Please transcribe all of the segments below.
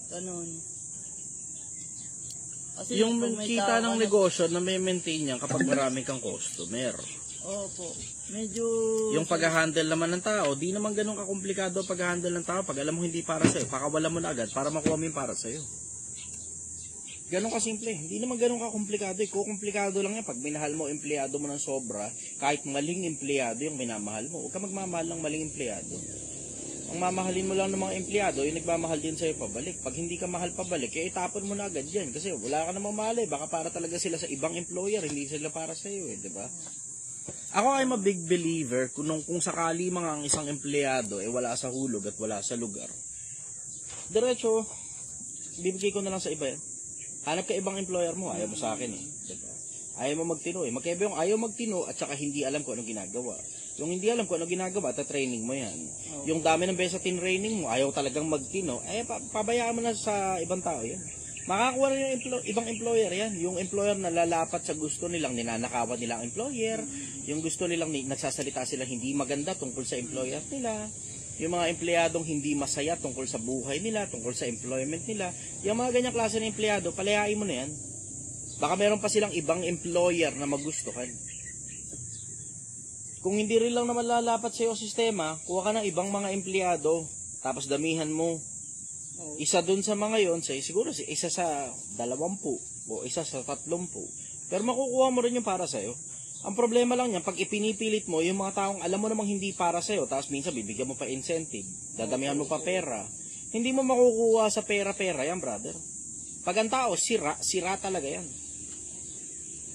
Ganun. Kasi Yung pag may kita tao ng ka negosyo na may maintain yan kapag marami kang customer. Opo. Medyo... Yung pag-handle naman ng tao, di naman ganun kakomplikado pag-handle ng tao. Pag alam mo hindi para sa'yo, pakawala mo na agad para makuha mo yung para sa'yo. Ganun kasimple. Hindi naman ganun kakomplikado. Kukomplikado lang yan. Pag minahal mo, empleyado mo ng sobra, kahit maling empleyado yung minamahal mo, huwag ka magmamahal ng maling empleyado. Ang mamahalin mo lang ng mga empleyado, yung nagmamahal din sa'yo pabalik. Pag hindi ka mahal pabalik, itapon mo na agad yan. Kasi wala ka namang mahal eh. Baka para talaga sila sa ibang employer, hindi sila para sa'yo eh, di ba? Ako ay a big believer kung sakali mga ang isang empleyado wala sa hulog at wala sa lugar. Diretso, bibigay ko na lang sa iba yan. Hanap ka ibang employer mo, ayaw mo sa akin eh. Diba? Ayaw mo magtino eh. Magkaiba yung ayaw magtino at saka hindi alam kung anong ginagawa. Yung hindi alam kung anong ginagawa, training mo yan. Yung dami ng beses sa training mo, ayaw talagang magtino, pabayaan mo na sa ibang tao yan. Makakuha rin yung ibang employer yan. Yung employer na lalapat sa gusto nilang ninanakawan nila ang employer. Yung gusto nilang nagsasalita sila hindi maganda tungkol sa employer nila. Yung mga empleyadong hindi masaya tungkol sa buhay nila, tungkol sa employment nila. Yung mga ganyang klase ng empleyado, palayain mo na yan. Baka meron pa silang ibang employer na magustuhan. Kung hindi rin lang naman lalapat sa iyo sistema, kuha ka ng ibang mga empleyado, tapos damihan mo. Isa dun sa mga yon, siguro isa sa 20 o isa sa 30. Pero makukuha mo rin yung para sa'yo. Ang problema lang niyan, pag ipinipilit mo, yung mga taong alam mo namang hindi para sa'yo, tapos minsan bibigyan mo pa incentive, dadamihan mo pa pera, hindi mo makukuha sa pera-pera yan, brother. Pag ang tao, sira talaga yan.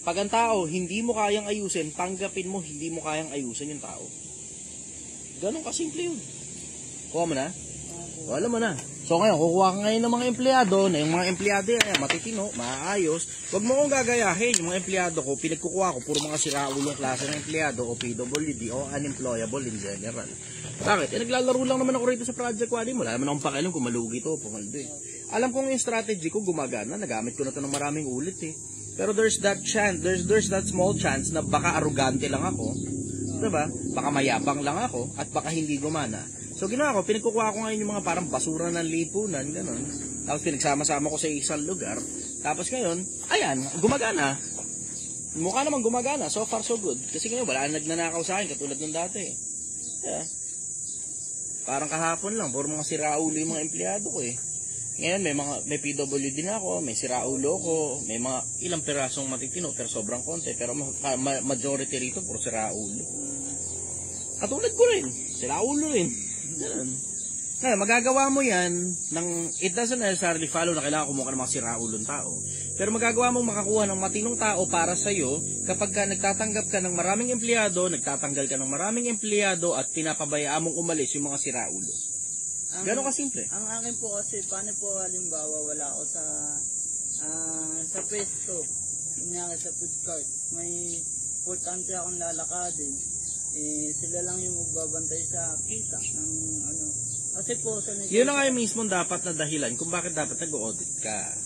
Pag ang tao, hindi mo kayang ayusin, tanggapin mo, hindi mo kayang ayusin yung tao. Ganun kasimple yun. Kuha mo na? O, alam mo na. So ngayon, kukuha ka ngayon ng mga empleyado, na yung mga empleyado yan, matitino, maayos. Huwag mo kong gagayahin, yung mga empleyado ko, pinagkukuha ko, puro mga siraulong klase ng empleyado, o PWD, o unemployable in general. Bakit? Naglalaro lang naman ako rito sa Project Wally. Wala naman akong pakialam kung malugi to o pumaldo eh. Alam kong yung strategy ko gumagana, nagamit ko na to ng maraming ulit eh. Pero there's that chance, there's that small chance na baka arugante lang ako, diba? Baka mayabang lang ako, at baka hindi gumana. So ginawa ko, pinagkukuha ko ngayon yung mga parang basura ng lipunan, gano'n. Tapos pinagsama-sama ko sa isang lugar. Tapos ngayon, ayan, gumagana. Mukha naman gumagana, so far so good. Kasi ngayon, wala nagnanakaw sa akin, katulad ng dati. Yeah. Parang kahapon lang, puro mga siraulo yung mga empleyado ko eh. Ngayon, may PWD na ako, may siraulo ko, may mga ilang pirasong matitino, pero sobrang konti. Pero majority rito, puro siraulo. Katulad ko rin, siraulo rin. Ngayon, magagawa mo yan, it doesn't necessarily follow na kailangan kumuha ng mga siraulong tao. Pero magagawa mong makakuha ng matinong tao para sa'yo kapag ka nagtatanggap ka ng maraming empleyado, nagtatanggal ka ng maraming empleyado at pinapabayaan mong umalis yung mga siraulo. Gano'n kasimple. Ang akin po kasi, paano po halimbawa wala ako sa pwesto, kunyari sa food cart, may importante akong lalakadin, sila lang yung magbabantay sa kita ng ano. Kasi po sa negosyo, yun na nga yung mismong dapat na dahilan kung bakit dapat nag-audit ka.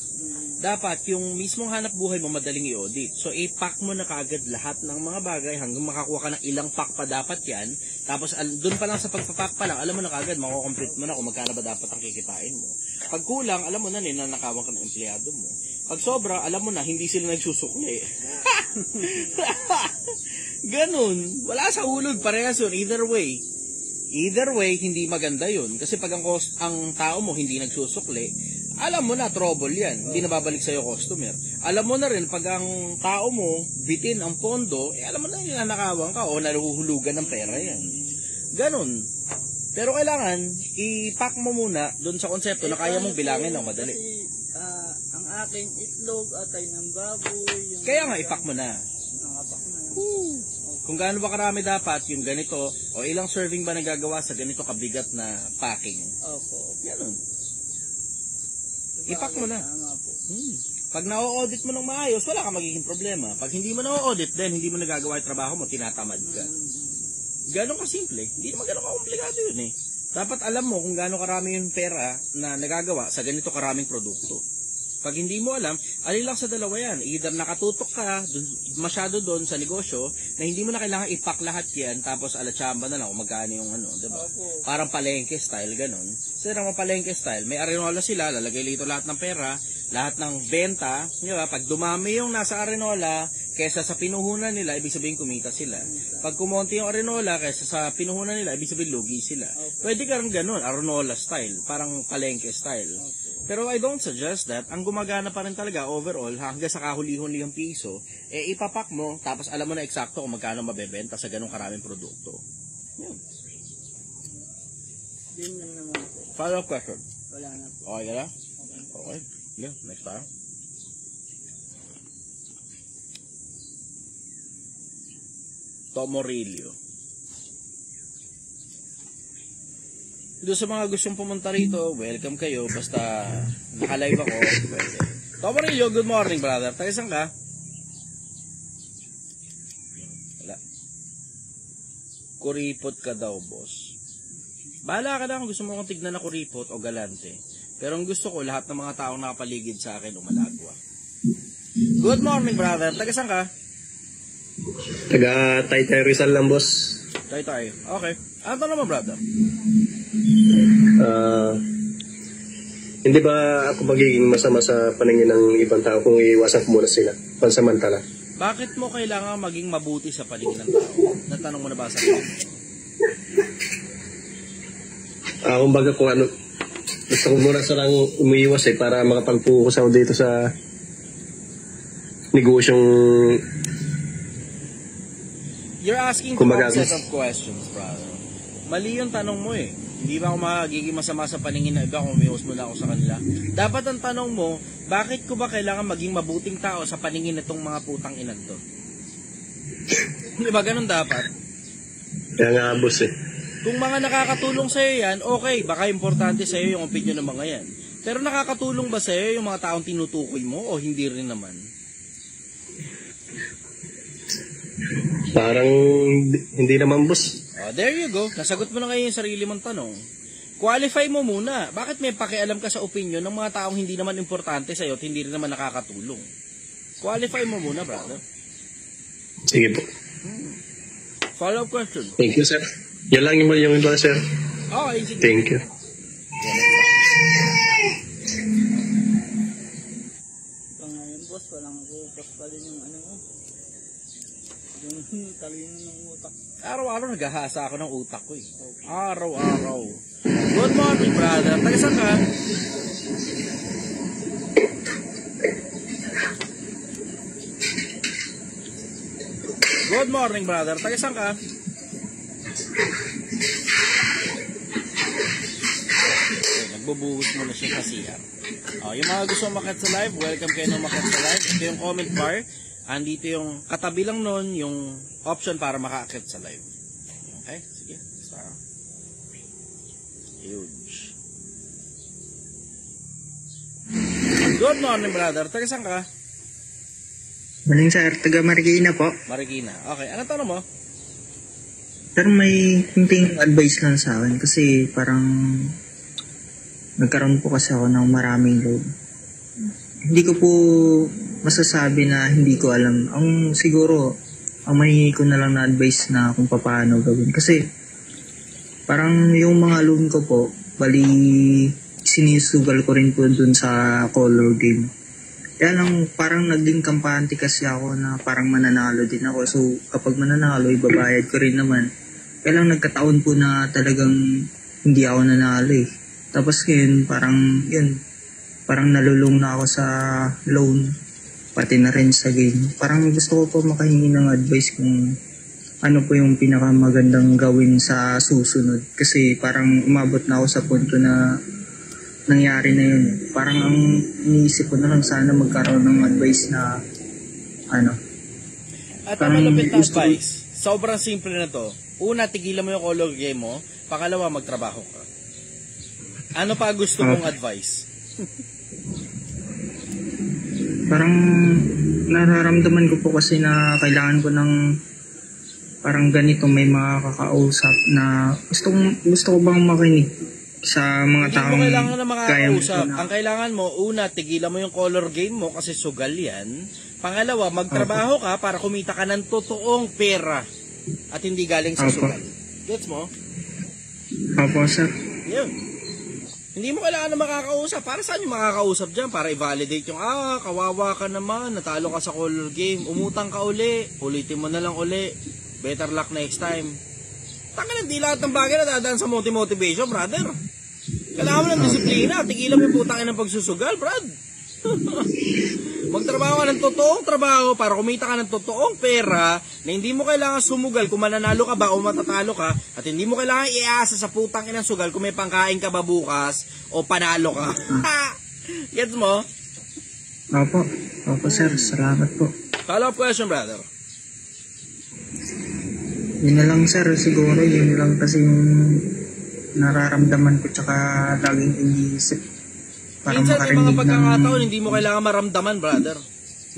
Dapat yung mismong hanap buhay mo madaling i-audit. So i-pack mo na kaagad lahat ng mga bagay hanggang makakuha ka ng ilang pack pa dapat yan. Tapos doon pa lang sa pagpapack pa lang, alam mo na kaagad, makukomplete mo na kung magkano ba dapat ang kikitain mo. Pag kulang, alam mo na ninanakawan ka ng empleyado mo. Pag sobra, alam mo na hindi sila nagsusukli. Ganun. Wala sa hulog, parehas yun. Either way, hindi maganda yun. Kasi pag ang tao mo hindi nagsusukli, alam mo na, trouble yan. Hindi na babalik sa'yo customer. Alam mo na rin, pag ang tao mo bitin ang pondo, alam mo na ninanakawan ka o nahuhulugan ng pera yan. Ganun. Pero kailangan, i-pack mo muna doon sa konsepto na kaya mong bilangin ng madali. Kasi ang akin, itlog, atay ng baboy. Kaya nga, i-pack mo na. Nakapack na. Kung gaano ba karami dapat yung ganito, o ilang serving ba nagagawa sa ganito kabigat na packing. Opo. Ganun. Ipack mo na. Tama po. Pag na-audit mo ng maayos, wala kang magiging problema. Pag hindi mo na-audit, then hindi mo nagagawa yung trabaho mo, tinatamad ka. Ganon kasimple. Hindi naman ganon kakomplikado yun eh. Dapat alam mo kung gaano karami yung pera na nagagawa sa ganito karaming produkto. Pag hindi mo alam, alin lang sa dalawa yan. Either nakatutok ka masyado doon sa negosyo na hindi mo na kailangan ipak lahat yan tapos alatsamba na lang kung magkano yung ano, diba? Parang palengke style, ganun. So, naman palengke style, may arenola sila, lalagay dito lahat ng pera, lahat ng benta, diba? Pag dumami yung nasa arenola, kesa sa pinuhunan nila, ibig sabihin kumita sila. Pag kumonti yung arenola, kesa sa pinuhunan nila, ibig sabihin lugi sila. Pwede ka rin ganun, arenola style, parang palengke style. Pero I don't suggest that. Ang gumagana pa rin talaga overall, hanggang sa kahuli-huli yung piso, ipapak mo, tapos alam mo na eksakto kung magkano mabebenta sa ganung karaming produkto. Yun. Yun lang naman po. Follow-up question. Wala na po. Okay ka na? Okay. Yeah, next tayo. Tomorillo. Doon sa mga gustong pumunta rito, welcome kayo. Basta naka-live ako, pwede. Tomorillo, good morning, brother. Taga-saan ka? Wala. Kuripot ka daw, boss. Bahala ka na kung gusto mo kong tignan na kuripot o galante. Pero ang gusto ko, lahat ng mga taong nakapaligid sa akin, umalagwa. Good morning, brother. Taga-saan ka? Taga Taytay Rizal lang, boss. Taytay. Okay. Ano naman, brother? Hindi ba ako magiging masama sa paningin ng ibang tao kung iiwasan ko muna sila pansamantala? Bakit mo kailangan maging mabuti sa paningin ng tao? Natanong mo na ba sa akin? Kumbaga kung ano, gusto ko muna sarang umiiwas para makapag-focus ako dito sa negosyong. You're asking the wrong set of questions, brother. Mali yung tanong mo eh. Hindi ba ako magiging masama sa paningin na iba kung umiwas muna ako sa kanila? Dapat ang tanong mo, bakit ko ba kailangan maging mabuting tao sa paningin nitong mga putang inan to? Di ba ganun dapat? Kaya nga, boss eh. Kung mga nakakatulong sa'yo yan, okay, baka importante sa'yo yung opinion ng mga yan. Pero nakakatulong ba sa'yo yung mga taong tinutukoy mo o hindi rin naman? Parang hindi naman, boss. Oh, there you go. Nasagot mo na ngayon yung sarili mong tanong. Qualify mo muna. Bakit may pakialam ka sa opinion ng mga taong hindi naman importante sa'yo at hindi rin naman nakakatulong? Qualify mo muna, brother. Sige po. Follow-up question. Thank you, sir. Yan lang yung iba, sir. Okay, sige. Thank you. Ngayon, boss, walang focus pa rin yung ano mo. Yung talino ng utak. Araw-araw naghahasa ako ng utak ko eh. Araw-araw. Good morning, brother. Taga-saan ka? Good morning, brother. Taga-saan ka? Okay, nagbubuhos muna siya sa CR. Yung mga gusto makat sa live, welcome kayo na makat sa live. Ito yung comment bar. Andito yung katabi lang nun, yung option para maka-akit sa live. Okay? Sige. Start. Huge. Good morning, brother. Taga saan ka? Morning, sir. Taga Marikina po. Marikina. Okay. Ano tanong mo? Pero may kunting advice lang sa akin kasi parang nagkaroon po kasi ako ng maraming load. Hindi ko po masasabi na hindi ko alam. Ang siguro, ang mahingi ko na lang na advice na kung paano gawin. Kasi parang yung mga loan ko po, bali sinisugal ko rin po dun sa color game. Kaya lang parang naging kampante kasi ako na parang mananalo din ako. So kapag mananalo, ibabayad ko rin naman. Kaya lang nagkataon po na talagang hindi ako nanalo eh. Tapos ngayon parang nalulung na ako sa loan, pati na rin sa game. Parang gusto ko po makahingi ng advice kung ano po yung pinakamagandang gawin sa susunod. Kasi parang umabot na ako sa punto na nangyari na yun. Parang ang iniisip ko na lang sana magkaroon ng advice na At ang malapit na advice, sobrang simple na to. Una, tigilan mo yung color game mo. Pangalawa, magtrabaho ka. Ano pa gusto mong advice? Parang nararamdaman ko po kasi na kailangan ko ng parang ganito, may mga kakausap na gusto ko bang makinig sa mga Hindi taong mo kailangan na kaya mo makakausap. na- Ang kailangan mo, una, tigilan mo yung color game mo kasi sugal yan. Pangalawa, magtrabaho ka para kumita ka ng totoong pera at hindi galing sa Opo. sugal. Gets mo? Opo, sir. Yun. Hindi mo kailangan na makakausap. Para saan yung makakausap dyan? Para i-validate yung, kawawa ka naman, natalo ka sa color game, umutang ka uli, ulitin mo na lang uli. Better luck next time. Tanga, hindi lahat ng bagay na dadaan sa motivation, brother. Kailangan mo ng disiplina. Tigilan mo yung putangin ng pagsusugal, brad. Magtrabaho ka ng totoong trabaho para kumita ka ng totoong pera na hindi mo kailangan sumugal kung mananalo ka ba o matatalo ka at hindi mo kailangan iasa sa putang inang sugal kung may pangkain ka ba bukas o panalo ka. Gets mo? Opo. Opo, sir. Salamat po. Follow-up question, brother. Yun na lang, sir. Siguro yun lang kasi yung nararamdaman ko tsaka laging iniisip. Para Minsan may mga makarinig pagkakataon hindi mo kailangan maramdaman, brother.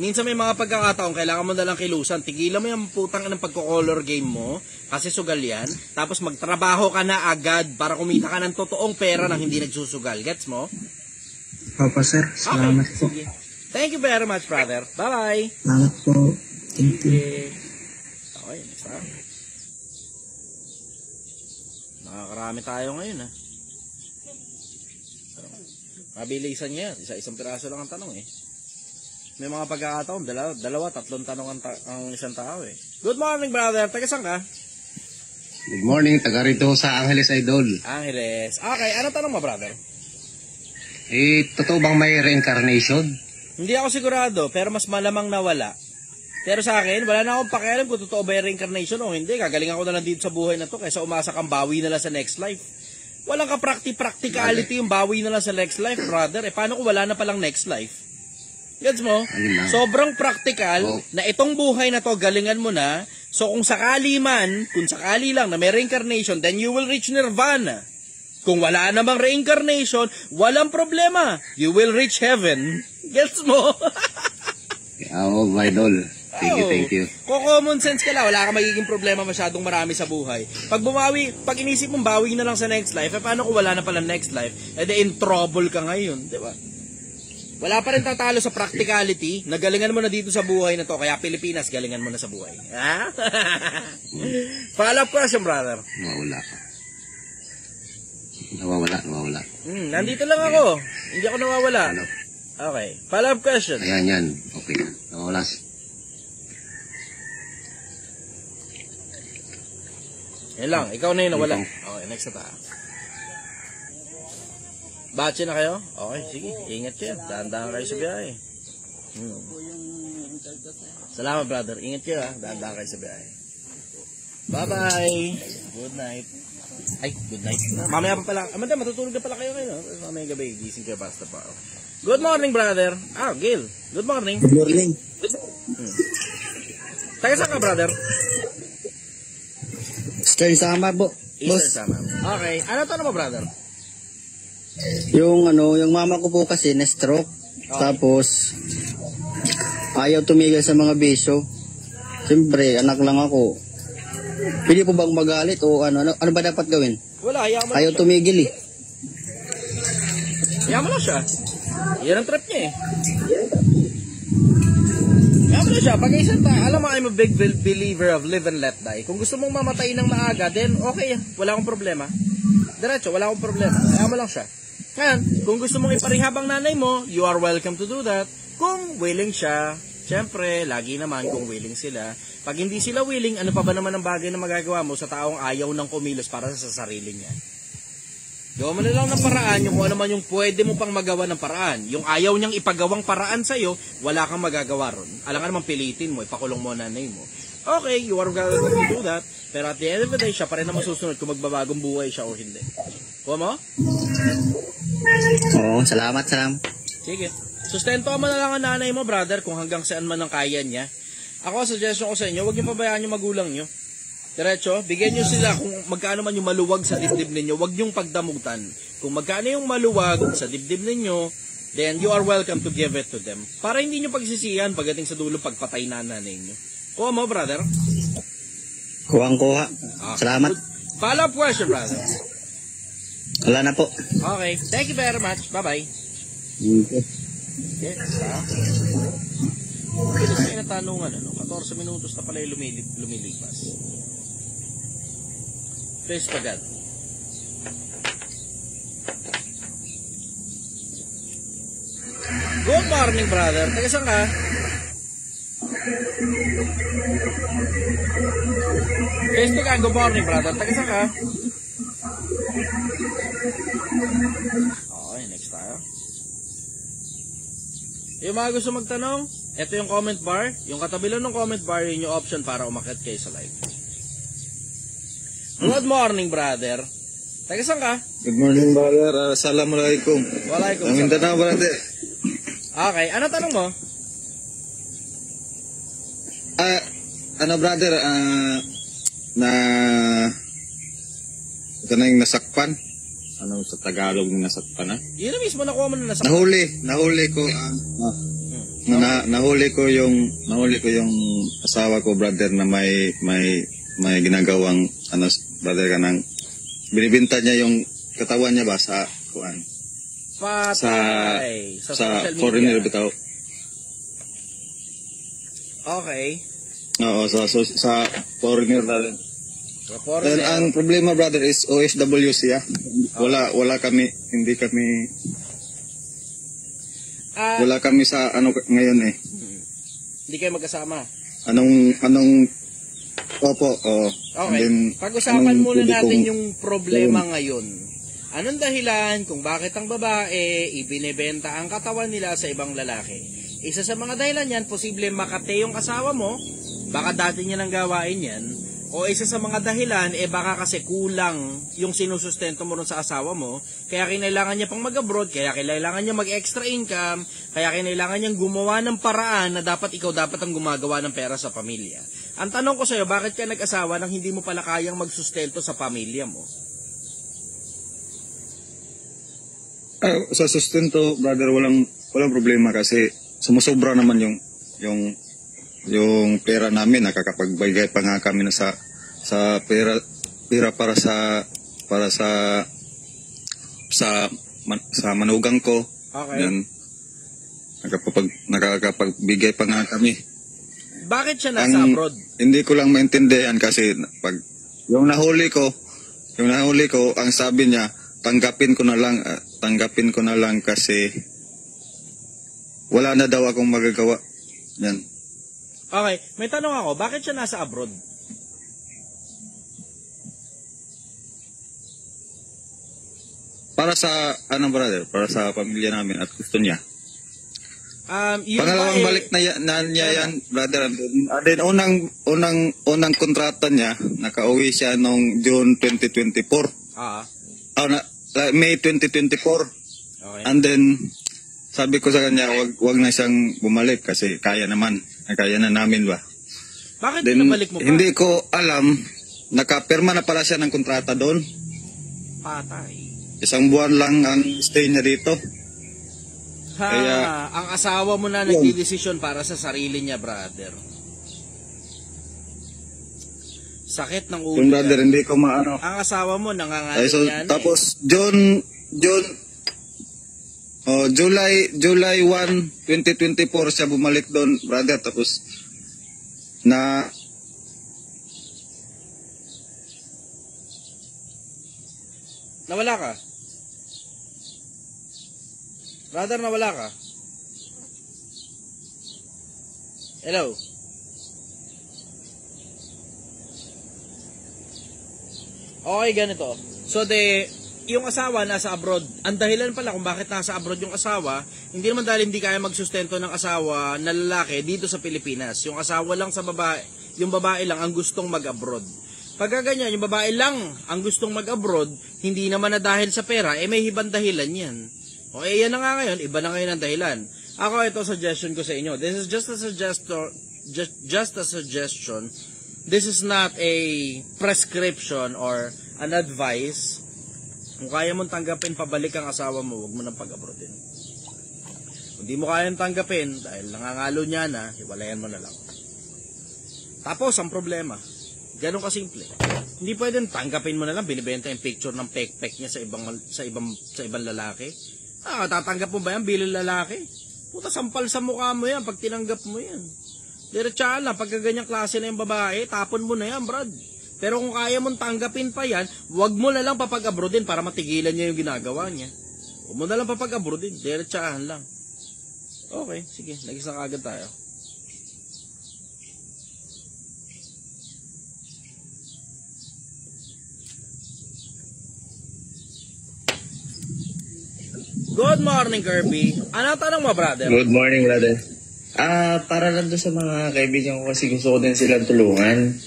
Minsan may mga pagkakataon kailangan mo na lang kilusan. Tigilan mo yung putang ng pagko-color game mo kasi sugal yan. Tapos magtrabaho ka na agad para kumita ka ng totoong pera nang hindi nagsusugal. Gets mo? Opo, sir. Salamat po. Sige. Thank you very much, brother. Bye-bye. Salamat po. Thank you. Okay, next time. Nakakarami tayo ngayon, ha? Mabilisan niya yan. Isa-isang piraso lang ang tanong, eh. May mga pagkakataon, dalawa, tatlong tanong ang isang tao, eh. Good morning, brother. Taga saan ka? Good morning, taga rito sa Angeles Idol. Angeles. Okay, ano tanong mo, brother? Totoo bang may reincarnation? Hindi ako sigurado, pero mas malamang na wala. Pero sa akin, wala na akong pakialam kung totoo ba yung reincarnation o hindi. Gagaling ako na lang dito sa buhay na to kaysa umasa kang bawi na lang sa next life. Walang ka-practicality yung bawi na lang sa next life, brother. Paano kung wala na palang next life? Gets mo? Sobrang practical na itong buhay na to, galingan mo na. So kung sakali lang na may reincarnation, then you will reach nirvana. Kung wala namang reincarnation, walang problema. You will reach heaven. Gets mo? Idol. Thank you. Kung common sense ka lang, wala ka magiging problema masyadong marami sa buhay. Pag inisip mong bawi na lang sa next life, paano kung wala na pala next life? In trouble ka ngayon, di ba? Wala pa rin tatalo sa practicality. Nagalingan mo na dito sa buhay na to. Kaya Pilipinas, galingan mo na sa buhay. Ha? Follow-up question, brother. Nawawala. Nandito lang ako. Hindi ako nawawala. Ano? Okay. Follow-up question. Yan. Okay. Nawawala. Yan lang. Ikaw na yun nawala. Okay, next na tayo. Batche na kayo? Okay, sige. Ingat kayo. Dahan-dahan kayo sa biyahe. Salamat, brother. Ingat kayo, ha. Dahan-dahan kayo sa biyahe. Bye-bye. Good night. Ay, good night. Mamaya pa pala. Matutulog na pala kayo ngayon. Mamaya gabi, gising kayo basta pa. Good morning, brother. Gil. Good morning. Good morning. Taga saan ka, brother? Stern Samar po. Eastern Boss, Samar. Okay. Ano tanong mo, brother? yung mama ko po kasi na-stroke. Tapos, ayaw tumigil sa mga bisyo. Siyempre, anak lang ako. Pwede po bang magalit o ano ba dapat gawin? Wala, hayaan mo Ayaw lang siya. tumigil eh. Hayaan mo lang siya. Yan ang trip niya eh. Hayaan mo lang siya. Pag isang alam mo, I'm a big believer of live and let die. Kung gusto mong mamatay ng maaga, then okay, wala akong problema. Diretso, wala akong problema. Hayaan mo lang siya. Ngayon, kung gusto mong iparehab ang nanay mo, you are welcome to do that. Kung willing siya, syempre, lagi naman kung willing sila. Pag hindi sila willing, ano pa ba naman ang bagay na magagawa mo sa taong ayaw ng kumilos para sa sarili niya? Gawa mo na lang ng paraan, yung kung ano man yung pwede mo pang magawa ng paraan. Yung ayaw niyang ipagawang paraan sa'yo, wala kang magagawa ron. Alam ka naman pilitin mo, ipakulong mo nanay mo. Okay, you are welcome to do that. Pero at the end of the day, siya pa rin naman susunod kung magbabagong buhay siya o hindi. Kuha mo? Oo, salamat. Sige. Sustento mo na lang ang nanay mo, brother, kung hanggang saan man ang kaya niya. Ako, suggestion ko sa inyo, huwag niyo pabayaan yung magulang niyo. Diretso, bigyan niyo sila kung magkano man yung maluwag sa dibdib ninyo, huwag niyong pagdamutan. Kung magkano yung maluwag sa dibdib ninyo, then you are welcome to give it to them. Para hindi niyo pagsisihan pagdating sa dulo pagpatay na nanay niyo. Kuha mo, brother. Kuha. Salamat. Follow-up question, brother. Wala na po. Okay, thank you very much. Bye-bye. Okay. Yes, ha? Bilis na natanungan, 14 minutos na pala yung lumilipas. Praise pa God. Good morning, brother. Taga saan ka? Praise to God. Good morning, brother. Taga saan ka? Okay, next tayo. Yung mga gusto magtanong, ito yung comment bar. Yung katabi lang ng comment bar, yun yung option para umakyat kayo sa live. Good morning, brother. Taga saan ka? Good morning, brother. Assalamualaikum. Walaikum Ang salam. brother. Okay, ano tanong mo? Brother, na ito na yung nasakpan. Ano sa Tagalog yung nasakpan, ha? Yun na mismo, nakuha mo na nasa... Nahuli ko, nahuli ko yung asawa ko, brother, na may ginagawang, brother, kanang, binibinta niya yung katawan niya ba sa, kuan? Patay. Sa social media. Foreigner bitaw. Okay. Oo, sa foreigner na rin. Sa And foreigner. ang problema, brother, is OFW siya. Wala kami, hindi kami, wala kami sa ngayon eh. Hindi kayo magkasama. Opo, Okay. Pag-usapan muna natin yung problema ngayon. Anong dahilan kung bakit ang babae ibinebenta ang katawan nila sa ibang lalaki? Isa sa mga dahilan yan, posible makate yung asawa mo, baka dati niya nang gawain yan, o isa sa mga dahilan, baka kasi kulang yung sinusustento mo ron sa asawa mo, kaya kinailangan niya pang mag-abroad, kaya kinailangan niya mag-extra income, kaya kinailangan niyang gumawa ng paraan na dapat ikaw dapat ang gumagawa ng pera sa pamilya. Ang tanong ko sa'yo, bakit ka nag-asawa nang hindi mo pala kayang magsustento sa pamilya mo? Sa sustento, brother, walang problema kasi sumusobra naman yung pera namin. Nakakapagbigay pa nga kami na sa pera para sa manugang ko. Okay. Yan. Nakakapagbigay pa nga kami. Bakit siya nasa abroad? Hindi ko lang maintindihan kasi pag yung nahuli ko, ang sabi niya, tanggapin ko na lang kasi wala na daw akong magagawa. Yan. Okay, may tanong ako, bakit siya nasa abroad? Para sa brother, para sa pamilya namin at gusto niya. Yung Pangalawang balik na niya yan, brother. And then unang kontrata niya, nakauwi siya noong June 2024. May 2024. Okay. And then sabi ko sa kanya, wag na siyang bumalik kasi kaya na namin ba. Bakit Then, pinabalik mo pa? hindi ko alam, nakapirma na pala siya ng kontrata doon. Patay. 1 buwan lang ang stay niya dito. Ang asawa mo na nagdidesisyon para sa sarili niya, brother. Sakit ng ulo. Yung brother, hindi ko maano. Ang asawa mo nangangalan niya na tapos July 1, 2024 siya bumalik doon, brother. Tapos nawala ka? Brother, nawala ka? Hello? Okay, ganito. So, yung asawa nasa abroad. Ang dahilan pala kung bakit nasa abroad yung asawa, hindi naman dahil hindi kaya magsustento ng asawa na lalaki dito sa Pilipinas. Yung asawa lang sa babae, yung babae lang ang gustong mag-abroad. Pagka ganyan, yung babae lang ang gustong mag-abroad, hindi naman na dahil sa pera, may ibang dahilan yan. O yan na nga ngayon, iba na ngayon ang dahilan. Ako, ito suggestion ko sa inyo. This is just a suggestion. This is not a prescription or an advice. Kung kaya mong tanggapin, pabalik ang asawa mo, huwag mo nang pag-abroadin. Kung di mo kayang tanggapin, dahil nangangalo niya na, hiwalayan mo na lang. Tapos, ang problema, Ganon kasimple. Hindi pwedeng tanggapin mo na lang, binibenta yung picture ng pek-pek niya sa ibang lalaki. Tatanggap mo ba yan bilang lalaki? Puta, sampal sa mukha mo yan pag tinanggap mo yan. Diretsahan lang, pagka ganyang klase na yung babae, tapon mo na yan, brad. Pero kung kaya mong tanggapin pa yan, wag mo na lang papag-abroadin para matigilan niya yung ginagawa niya. Huwag mo na lang papag-abroadin, diretsahan lang. Okay, sige, nag-isa kagad tayo. Good morning, Kirby. Ano tanong mo, brother? Good morning, brother. Para lang doon sa mga kaibigan ko kasi gusto ko din silang tulungan.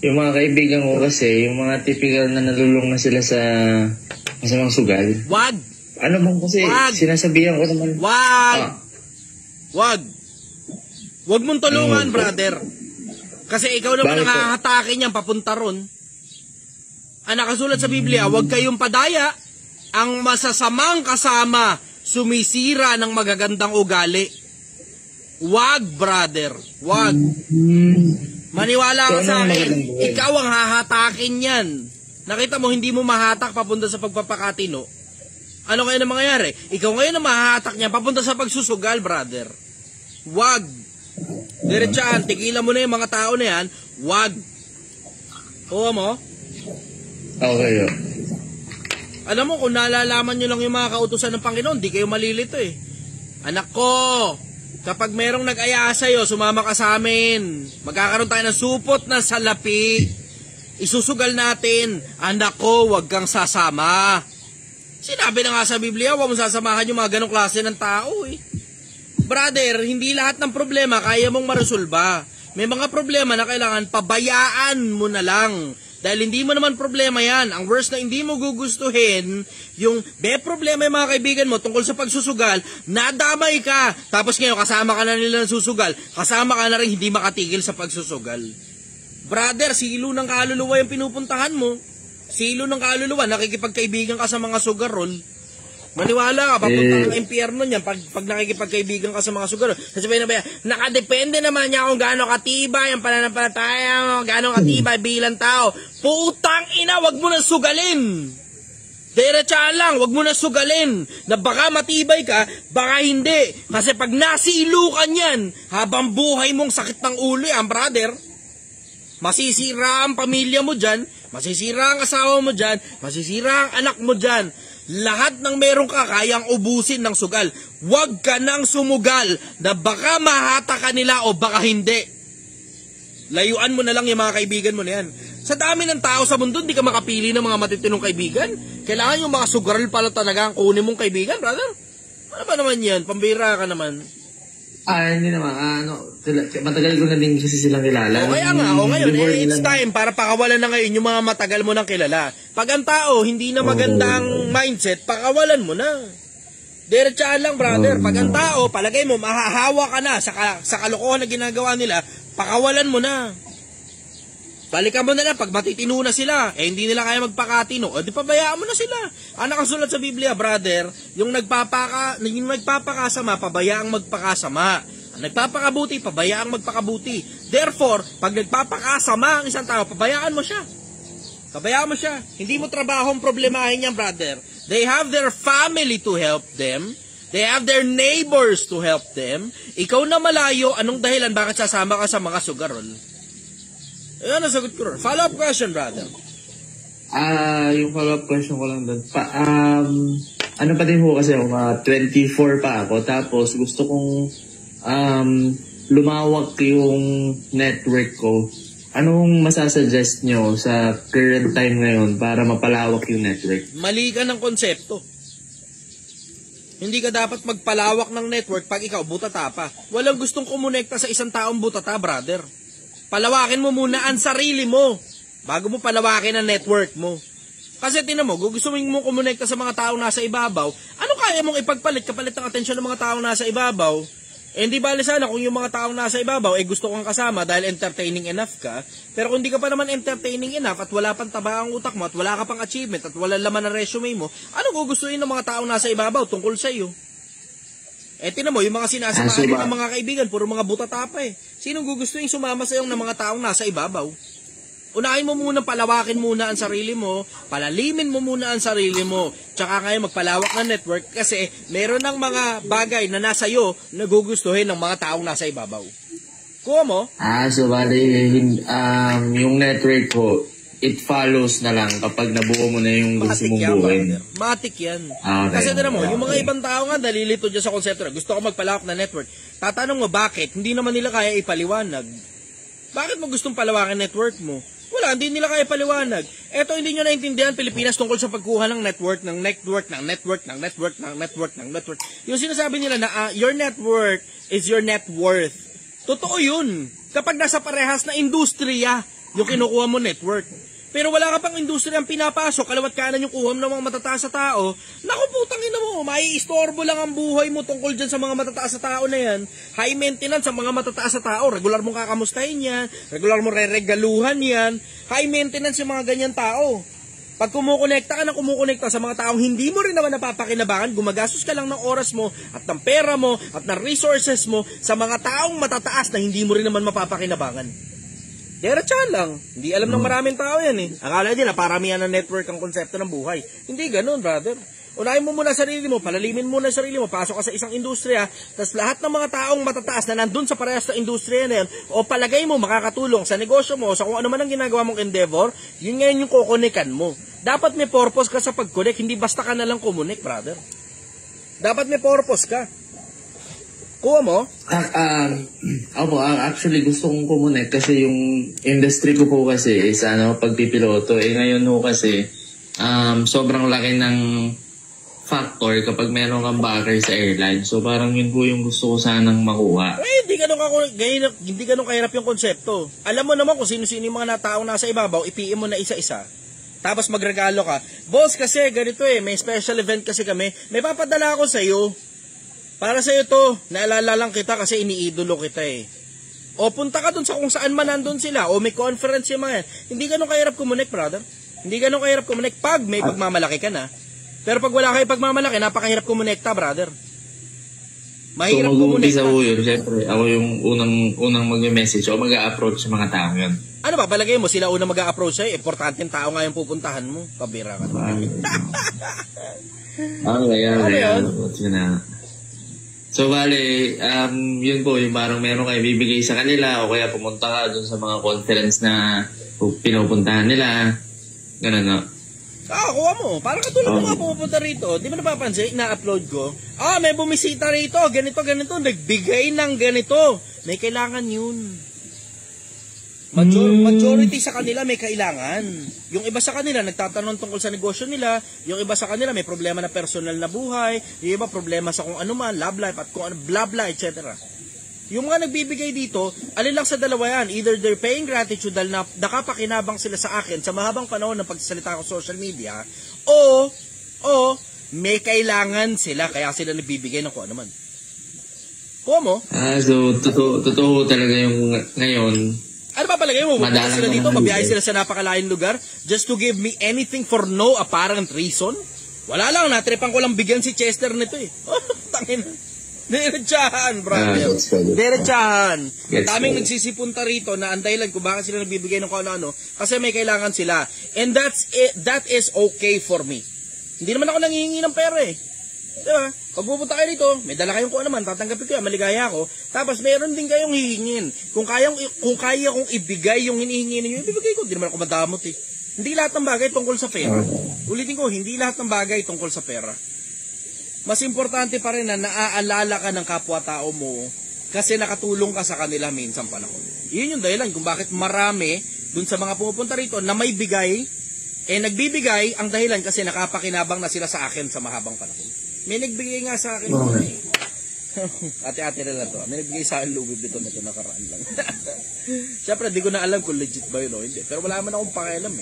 Yung mga kaibigan ko kasi, yung mga typical na nalulung na sila sa masamang sugal. Wag! Ano bang kasi, sinasabihan ko naman. Wag! Wag! Wag mong tulungan, brother. Kasi ikaw naman ang hahatake niyan papunta ron. Ang nakasulat sa Biblia, wag kayong padaya. Ang masasamang kasama sumisira ng magagandang ugali. Wag, brother. Wag. Maniwala ka sa akin. Ikaw ang hahatakin yan. Nakita mo, hindi mo mahatak papunta sa pagpapakatino. Ano kaya na mangyayari? Ikaw ngayon ang mahatak niya papunta sa pagsusugal, brother. Wag. Diretsaan, tigilan mo na yung mga tao na yan. Wag. Oo mo? Okay, Alam mo, kung nalalaman nyo lang yung mga kautusan ng Panginoon, di kayo malilito eh. Anak ko, kapag merong nag-aya sa'yo, sumama ka sa amin. Magkakaroon tayo ng supot na salapi. Isusugal natin. Anak ko, huwag kang sasama. Sinabi na nga sa Biblia, huwag mong sasamahan yung mga ganong klase ng tao eh. Brother, hindi lahat ng problema kaya mong maresolba. May mga problema na kailangan pabayaan mo na lang. Dahil hindi mo naman problema yan. Ang worst na hindi mo gugustuhin, yung problema yung mga kaibigan mo tungkol sa pagsusugal, nadamay ka. Tapos ngayon, kasama ka na nila ng susugal. Kasama ka na rin hindi makatigil sa pagsusugal. Brother, silo ng kaluluwa yung pinupuntahan mo. Silo ng kaluluwa, nakikipagkaibigan ka sa mga sugaron. Maniwala ka, papunta kang impyerno niyan pag nakikipagkaibigan ka sa mga sugaron. Sasabihin na ba yan, nakadepende naman niya kung gaano katibay ang pananampalataya mo, gaano katibay bilang tao. Putang ina, wag mo na sugalin. Diretsaan lang, wag mo na sugalin. Na baka matibay ka, baka hindi. Kasi pag nasilo ka niyan, habang buhay mong sakit ng ulo yan, brother, masisira ang pamilya mo dyan, masisira ang asawa mo dyan, masisira ang anak mo dyan. Lahat ng meron ka kayang ubusin ng sugal. Huwag ka nang sumugal na baka mahata ka nila o baka hindi. Layuan mo na lang yung mga kaibigan mo na yan. Sa dami ng tao sa mundo, hindi ka makapili ng mga matitinong kaibigan. Kailangan yung mga sugaral pala talaga ang kunin mong kaibigan, brother. Ano ba naman yan? Pambira ka naman. Hindi naman. Matagal ko na din kasi silang kilala. O kaya nga, ngayon, it's time para pakawalan na ngayon yung mga matagal mo ng kilala. Pag ang tao, hindi na maganda ang mindset, pakawalan mo na. Diretsaan lang, brother. Pag ang tao, palagay mo, mahahawa ka na sa kalokohan na ginagawa nila, pakawalan mo na. Balikan mo na lang, pag matitino na sila, hindi nila kaya magpakatino, di pabayaan mo na sila. Ang nakasulat sa Biblia, brother, yung nagpapakasama, pabayaang magpakasama. Ang nagpapakabuti, pabayaang magpakabuti. Therefore, pag nagpapakasama ang isang tao, pabayaan mo siya. Pabayaan mo siya. Hindi mo trabahong problemahin yan, brother. They have their family to help them. They have their neighbors to help them. Ikaw na malayo, anong dahilan bakit sasama ka sa mga sugarol? Ayan, nasagot ko rin. Follow-up question, brother. Yung follow-up question ko lang doon. Ano pa din ho kasi, 24 pa ako. Tapos gusto kong lumawak yung network ko. Anong masasuggest nyo sa current time ngayon para mapalawak yung network? Mali ka ng konsepto. Hindi ka dapat magpalawak ng network pag ikaw butata pa. Walang gustong kumonekta sa isang taong butata, brother. Palawakin mo muna ang sarili mo bago mo palawakin ang network mo. Kasi tinan mo, gusto mong kumonekta sa mga taong nasa ibabaw, ano kaya mong ipagpalit kapalit ng atensyon ng mga taong nasa ibabaw? Hindi bali sana kung yung mga taong nasa ibabaw gusto kang kasama dahil entertaining enough ka, pero kung hindi ka pa naman entertaining enough at wala pang taba ang utak mo at wala ka pang achievement at wala laman ang resume mo, ano gugustuhin ng mga taong nasa ibabaw tungkol sa iyo? Tinan mo, yung mga sinasamahan ng mga kaibigan, puro mga butatapa eh. Sinong gugustuhin sumama sa ng mga taong nasa ibabaw? Unahin mo muna, palawakin muna ang sarili mo, palalimin mo muna ang sarili mo, tsaka kayo magpalawak ng network kasi meron ng mga bagay na nasa iyo na gugustuhin ng mga taong nasa ibabaw. Kuha mo? So bali, yung network ko, it follows na lang kapag nabuo mo na yung gusto mong buuin. Matik yan. Okay. Kasi tira mo, yung mga ibang tao nga nalilito dyan sa konsepto na gusto ko magpalawak na network. Tatanong mo bakit? Hindi naman nila kaya ipaliwanag. Bakit mo gustong palawakin network mo? Wala, hindi nila kaya ipaliwanag. Eto, hindi nyo naintindihan Pilipinas tungkol sa pagkuha ng network. Yung sinasabi nila na your network is your net worth. Totoo yun. Kapag nasa parehas na industriya, yung kinukuha mo network. Pero wala ka pang industriya ang pinapasok, kalawat kanan yung kuha mo ng mga matataas sa tao, naku putang ina mo, maiistorbo lang ang buhay mo tungkol dyan sa mga matataas sa tao na yan. High maintenance sa mga matataas sa tao, regular mong kakamustahin yan, regular mong re-regaluhan yan, high maintenance yung mga ganyan tao. Pag kumukonekta ka ng kumukonekta sa mga taong hindi mo rin naman napapakinabangan, gumagastos ka lang ng oras mo at ng pera mo at ng resources mo sa mga taong matataas na hindi mo rin naman mapapakinabangan. Diretsahan lang. Hindi alam ng maraming tao yan eh. Akala nila paramihan ng network ang konsepto ng buhay. Hindi ganun, brother. Unahin mo muna sarili mo, palalimin muna sarili mo, pasok ka sa isang industriya, tapos lahat ng mga taong matataas na nandun sa parehas na industriya na yan, o palagay mo makakatulong sa negosyo mo, sa kung ano man ang ginagawa mong endeavor, yun ngayon yung kukonekan mo. Dapat may purpose ka sa pag-connect, hindi basta ka na lang kumonek, brother. Dapat may purpose ka. Kuha mo? Actually gusto kong kumonek kasi yung industry ko po kasi is pagpipiloto. Ngayon ho kasi sobrang laki ng factor kapag meron kang backer sa airline. So parang yun po yung gusto ko sanang makuha. Hindi ganun kahirap yung konsepto. Alam mo naman kung sino-sino yung mga taong nasa ibabaw, ipiin mo na isa-isa. Tapos magregalo ka. Boss, kasi ganito may special event kasi kami. May papadala ako sa iyo. Para sa iyo to, naalala lang kita kasi iniidolo kita O punta ka dun sa kung saan man nandun sila, o may conference yung mga yan. Hindi ganun kahirap kumunik, brother. Hindi ganun kahirap kumunik pag may pagmamalaki ka na. Pero pag wala kayo pagmamalaki, napakahirap kumonekta, brother. Mahirap kumonekta. So mag-uumpisa ko yun, syempre, ako yung unang mag-message o mag-a-approach sa mga tao yun. Ano ba, palagay mo, sila unang mag-a-approach sa'yo, importanteng tao nga yung pupuntahan mo. Pabira ka. So, bale, yun po, yung parang meron kayo bibigay sa kanila o kaya pumunta ka dun sa mga conference na pinupuntahan nila. Ganun, no? Kuha mo. Parang katulad mo nga pupunta rito. Di ba napapansin? Na-upload ko. May bumisita rito. Ganito. Nagbigay ng ganito. May kailangan yun. Majority sa kanila may kailangan. Yung iba sa kanila nagtatanong tungkol sa negosyo nila, yung iba sa kanila may problema na personal na buhay, yung iba problema sa kung ano man, love life at kung ano, blah blah, etc. Yung mga nagbibigay dito, alin lang sa dalawa yan, either they're paying gratitude dahil nakapakinabang sila sa akin sa mahabang panahon ng pagsasalita ko sa social media, o may kailangan sila kaya sila nagbibigay ng kung ano man. Kuha mo? So totoo talaga yung ngayon. Ano ba palagay mo? Pupunta sila dito, mabiyahe sila sa napakalayang lugar just to give me anything for no apparent reason? Wala lang, natripan ko lang bigyan si Chester nito Tangin. Diretsahan, brother. Diretsahan. Daming nagsisipunta rito na ang dahilan kung bakit sila nagbibigay ng kung ano-ano kasi may kailangan sila. And that is okay for me. Hindi naman ako nangihingi ng pera Diba? Pag pupunta kayo dito, may dala kayong kung ano man, tatanggapin ko yan, maligaya ako. Tapos meron din kayong hihingin. Kung kaya kong ibigay yung hinihingi ninyo, ibigay ko. Hindi naman ako madamot Hindi lahat ng bagay tungkol sa pera. Ulitin ko, hindi lahat ng bagay tungkol sa pera. Mas importante pa rin na naaalala ka ng kapwa-tao mo kasi nakatulong ka sa kanila minsan panahon. Yun yung dahilan kung bakit marami dun sa mga pumupunta rito na may bigay, nagbibigay ang dahilan kasi nakapakinabang na sila sa akin sa mahabang panahon. May nagbigay nga sa akin. Ate-ate na lang to. May nagbigay sa akin Louis Vuitton na ito nakaraan lang. Siyempre, di ko na alam kung legit ba yun o hindi. Pero wala man akong pakialam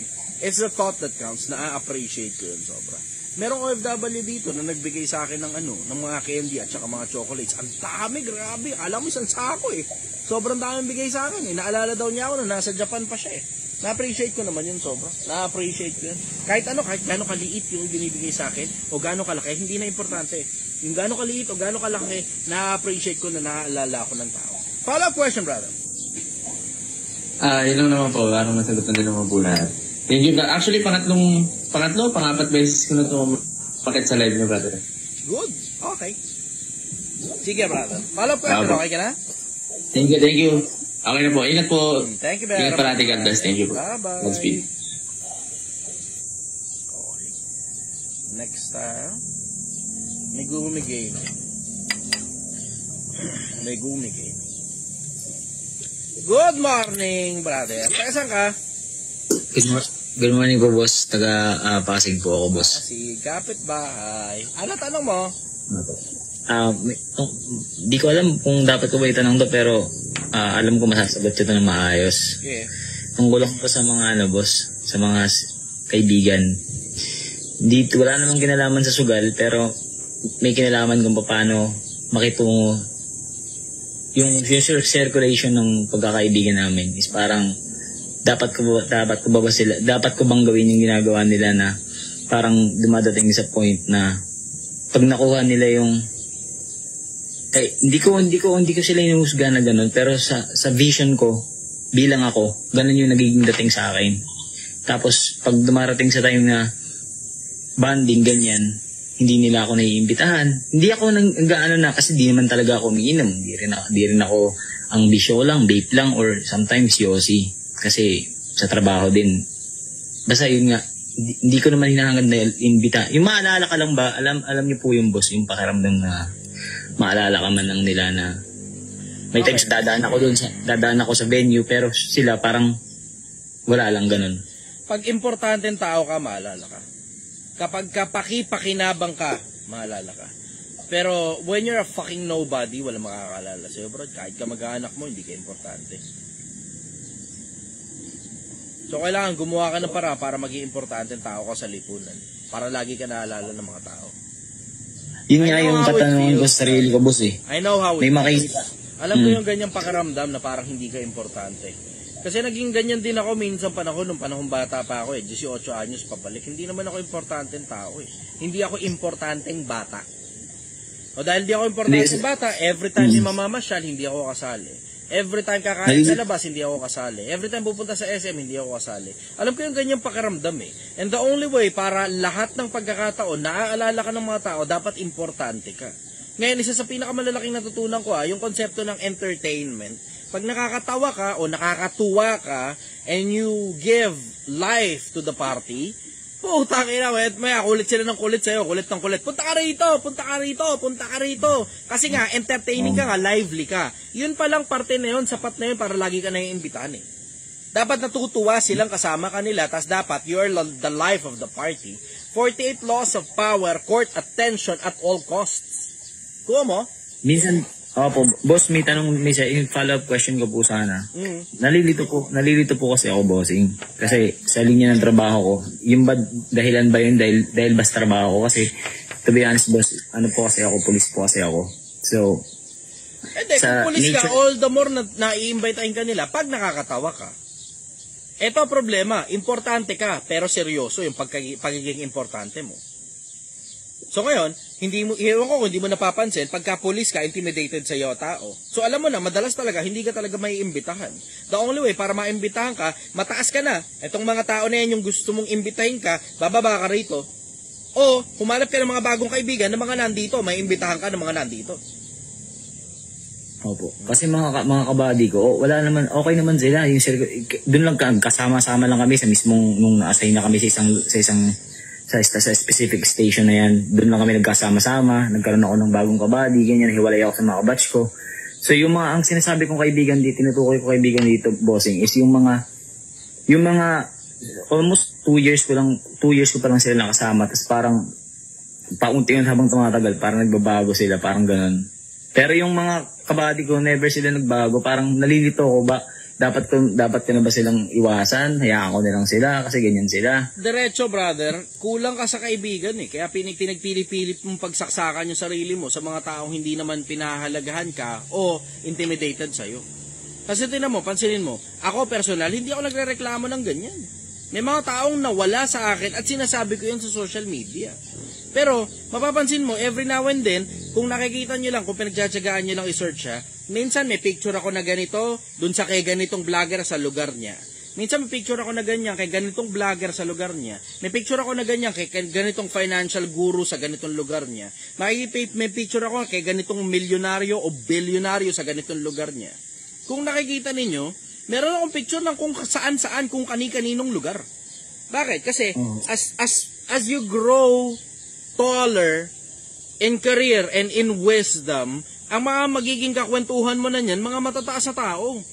It's the thought that counts. Na-appreciate ko yun sobra. Merong OFW dito na nagbigay sa akin ng ng mga candy at saka mga chocolates. Ang dami, grabe. Alam mo, isang sako eh. Sobrang daming bigay sa akin eh. Naalala daw niya ako na nasa Japan pa siya eh. Na-appreciate ko naman yun sobra. Na-appreciate ko yun. Kahit gaano kaliit yung binibigay sa akin o gaano kalaki, hindi na importante. Yung gaano kaliit o gaano kalaki, na-appreciate ko na naalala ako ng tao. Follow-up question, brother. Yun lang naman po. Parang masagutan din naman po lahat. Thank you. Actually, pangapat beses ko na ito pakit sa live niyo, brother. Good. Okay. Sige, brother. Follow-up question. Okay ka na? Thank you. Okay na po. Ingat po. Thank you very much. Ingat parati, God bless. Thank you po. Bye-bye. Godspeed. Okay. Next time. May Gumi Game. Good morning, brother. Saan ka? Good morning po, boss. Taga Pasig po ako, boss. Si kapitbahay. Ano tanong mo? Di ko alam kung dapat ko ba itanong to, pero alam ko masasagot ito ng maayos. Okay. Tungkol ko sa mga boss, sa mga kaibigan. Wala namang kinalaman sa sugal, pero may kinalaman kung paano makitungo. Yung circulation ng pagkakaibigan namin is parang dapat ko bang gawin yung ginagawa nila na parang dumadating sa point na pag nakuha nila yung hindi ko sila inuhusga na ganun, pero sa vision ko bilang ako, ganun yung nagiging dating sa akin. Tapos pag dumarating sa time na bonding ganyan, hindi nila ako naiimbitahan. Hindi ako na kasi di naman talaga ako umiinom. Di rin ako ang bisyo lang, vape lang, or sometimes yosi. Kasi sa trabaho din. Basta yun nga, hindi ko naman hinahangad na imbita. Yung maalala ka lang ba, alam niyo po yung boss, yung pakiramdam na maalala ka man lang nila na may times dadaan ako sa venue, pero sila parang wala lang ganun. Pag importanteng tao ka, maalala ka. Kapag pakinabang ka, maalala ka. Pero when you're a fucking nobody, wala makakaalala sa'yo, bro. Kahit ka mag-aanak mo, hindi ka importante. So, kailangan gumawa ka ng para maging importanteng tao ka sa lipunan. Para lagi ka naalala ng mga tao. Yun nga yung katanungan ko sa sarili ko, boss eh. I know how it feels. Alam ko yung ganyang pakiramdam na parang hindi ka importante. Kasi naging ganyan din ako minsan nung panahon bata pa ako 18 anyos pabalik. Hindi naman ako importanteng tao eh. Hindi ako importanteng bata. O dahil di ako importanteng bata, every time may mamamasyal, hindi ako kasali. Every time kakain sa labas, hindi ako kasali. Every time pupunta sa SM, hindi ako kasali. Alam ko yung ganyang pakiramdam eh. And the only way para lahat ng pagkakataon, naaalala ka ng mga tao, dapat importante ka. Ngayon, isa sa pinakamalalaking natutunan ko yung konsepto ng entertainment. Pag nakakatawa ka o nakakatuwa ka and you give life to the party, putang ina, maya kulit sila ng kulit sa'yo, kulit ng kulit. Punta ka rito. Kasi nga, entertaining ka nga, lively ka. Yun palang parte na yun, sapat na yun para lagi ka naiimbitahan eh. Dapat natutuwa silang kasama kanila, tas dapat you're the life of the party. 48 laws of power, court attention at all costs. Kuha mo? Minsan, boss, may follow-up question ko po sana. Nalilito po kasi ako, bossing. Kasi sa linya ng trabaho ko, yung dahilan ba yun dahil basta trabaho ko? Kasi, to be honest, boss, police po kasi ako. So, kung police ka, all the more na nai-invitein ka nila pag nakakatawa ka. Ito problema, importante ka, pero seryoso yung pagiging importante mo. So ngayon, hindi mo napapansin, pagka police ka, intimidated sa iyo tao. So alam mo na, madalas talaga, hindi ka talaga maiimbitahan. The only way para maimbitahan ka, mataas ka na. Itong mga tao na yan, yung gusto mong imbitahin ka, bababa ka rito. O, humanap ka ng mga bagong kaibigan ng mga nandito, maiimbitahan ka ng mga nandito. Opo. Kasi mga kabady ko, wala naman, okay naman sila. Doon lang kasama-sama lang kami sa mismong, nung na-assign na kami sa specific station na yan. Doon lang kami nagkasama-sama, nagkaroon ako ng bagong kabady, ganyan, hiwalay ako sa mga kabatch ko. So yung ang sinasabi kong kaibigan dito, tinutukoy ko kaibigan dito, bossing, is yung mga almost 2 years ko pa lang sila nakasama, tapos parang paunti-unti habang tumatagal, parang nagbabago sila, parang ganun. Pero yung mga kabady ko, never sila nagbago, parang nalilito ko ba, dapat ko na ba silang iwasan? Hayaan ko nilang sila kasi ganyan sila. Diretso, brother, kulang ka sa kaibigan eh. Kaya pinagpilit mong pagsaksakan yung sarili mo sa mga taong hindi naman pinahalagahan ka o intimidated sa'yo. Kasi tinan mo, pansinin mo, ako personal, hindi ako nagrereklamo ng ganyan. May mga taong nawala sa akin at sinasabi ko yun sa social media. Pero, mapapansin mo, every now and then, kung nakikita nyo lang, kung pinagtsatsagaan nyo lang i-search siya, minsan may picture ako na ganito, dun sa kay ganitong vlogger sa lugar niya. Minsan may picture ako na ganyan kay ganitong vlogger sa lugar niya. May picture ako na ganyan kay ganitong financial guru sa ganitong lugar niya. May picture ako kay ganitong milyonaryo o bilyonaryo sa ganitong lugar niya. Kung nakikita ninyo, meron akong picture ng kung saan-saan, kung kani-kaninong lugar. Bakit? Kasi as you grow taller in career and in wisdom, ang mga magiging kakwentuhan mo na niyan, mga matataas na tao.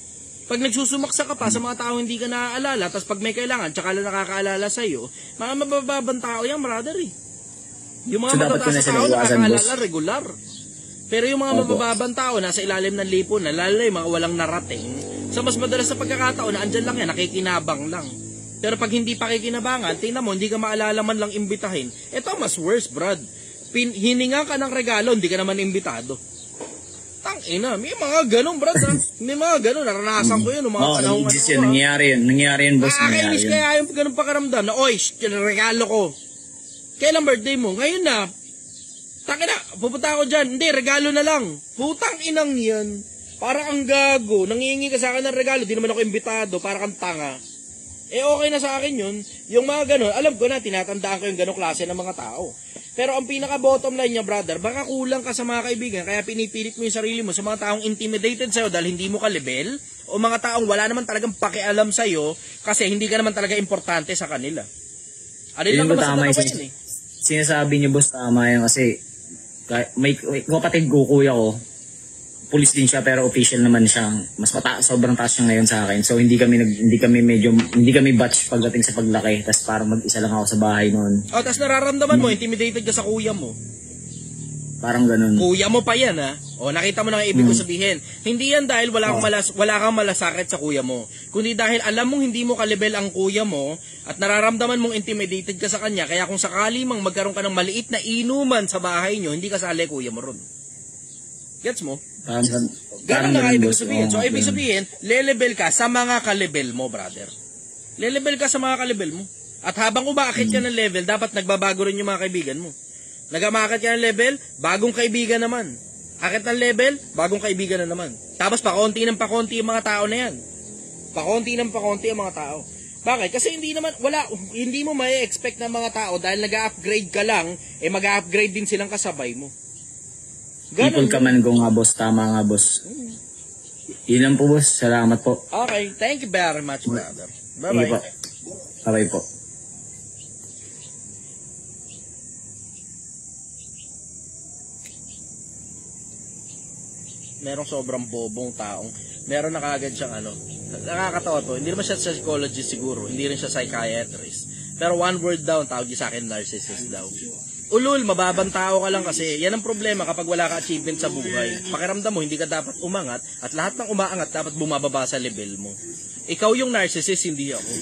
Pag nagsusumaksa ka pa sa mga tao hindi ka naaalala, tapos pag may kailangan, tsaka lang nakakaalala sa'yo, mga mabababang tao yan, brother eh. Yung mga matataas na tao, nakakaalala regular. Pero yung mga mabababang tao, nasa ilalim ng lipo na, lalo yung mga walang narating, sa mas madalas na pagkakataon na andyan lang yan, nakikinabang lang. Pero pag hindi pakikinabangan, tingnan mo, hindi ka maalala man lang imbitahin, eto mas worse, brad. Hininga ka ng regalo, hindi ka naman imbitado. Tangina, may mga ganun, brad, ha? May mga ganun, naranasan ko yun, mga panahon. Nangyari yun, boss. Nakakainis kaya yung ganun pakaramdam na, oy, regalo ko. Kailan birthday mo? Ngayon na. Tangina, pupunta ako dyan. Hindi, regalo na lang. Putang inang yan. Para ang gago. Nangihingi ka sa akin ng regalo, di naman ako imbitado, para kang tanga. Okay na sa akin yun. Yung mga ganun, alam ko na, tinatandaan ko yung ganung klase ng mga tao. Pero ang pinaka-bottom line niya, brother, baka kulang ka sa mga kaibigan, kaya pinipilit mo yung sarili mo sa mga taong intimidated sa'yo dahil hindi mo ka-level, o mga taong wala naman talagang pakialam sa'yo kasi hindi ka naman talaga importante sa kanila. Ano lang naman sa dalawa yun eh. Sinasabi niyo, boss, tama yun kasi may kapatid ko, kuya ko, pulis din siya pero official naman siya. Mas sobrang taas siya ngayon sa akin. So hindi kami batch pagdating sa paglaki. Tapos parang mag-isa lang ako sa bahay noon. Tapos nararamdaman mo, intimidated ka sa kuya mo. Parang ganun. Kuya mo pa yan, ha? Nakita mo na nga ibig ko sabihin. Hindi yan dahil wala kang malasakit sa kuya mo. Kundi dahil alam mong hindi mo ka-level ang kuya mo at nararamdaman mong intimidated ka sa kanya. Kaya kung sakali mang magkaroon ka ng maliit na inuman sa bahay nyo, hindi ka sali kuya mo ron. Gets mo? Ganun na nga ibig sabihin. So, ibig sabihin, le-level ka sa mga ka-level mo, brother. Le-level ka sa mga ka-level mo. At habang umaakit ka ng level, dapat nagbabago rin yung mga kaibigan mo. Nag-umaakit ka ng level, bagong kaibigan naman. Akit ng level, bagong kaibigan na naman. Tapos pakonti ng pakonti yung mga tao na yan. Pakonti ng pakonti yung mga tao. Bakit? Kasi hindi mo mai-expect ng mga tao dahil nag-upgrade ka lang, mag-upgrade din silang kasabay mo. People ka man ko nga, boss. Tama nga, boss. Yun lang po, boss. Salamat po. Okay. Thank you very much, brother. Bye-bye. Bye-bye po. Merong sobrang bobong taong, meron na kagad siyang nakakatawa to. Hindi naman siya psychologist siguro. Hindi rin siya psychiatrist. Pero one word daw, tawag niya sa akin, narcissist daw. Ulul, mababang tao ka lang kasi yan ang problema kapag wala ka achievement sa buhay. Pakiramdam mo, hindi ka dapat umangat at lahat ng umaangat dapat bumababa sa level mo. Ikaw yung narcissist, hindi ako.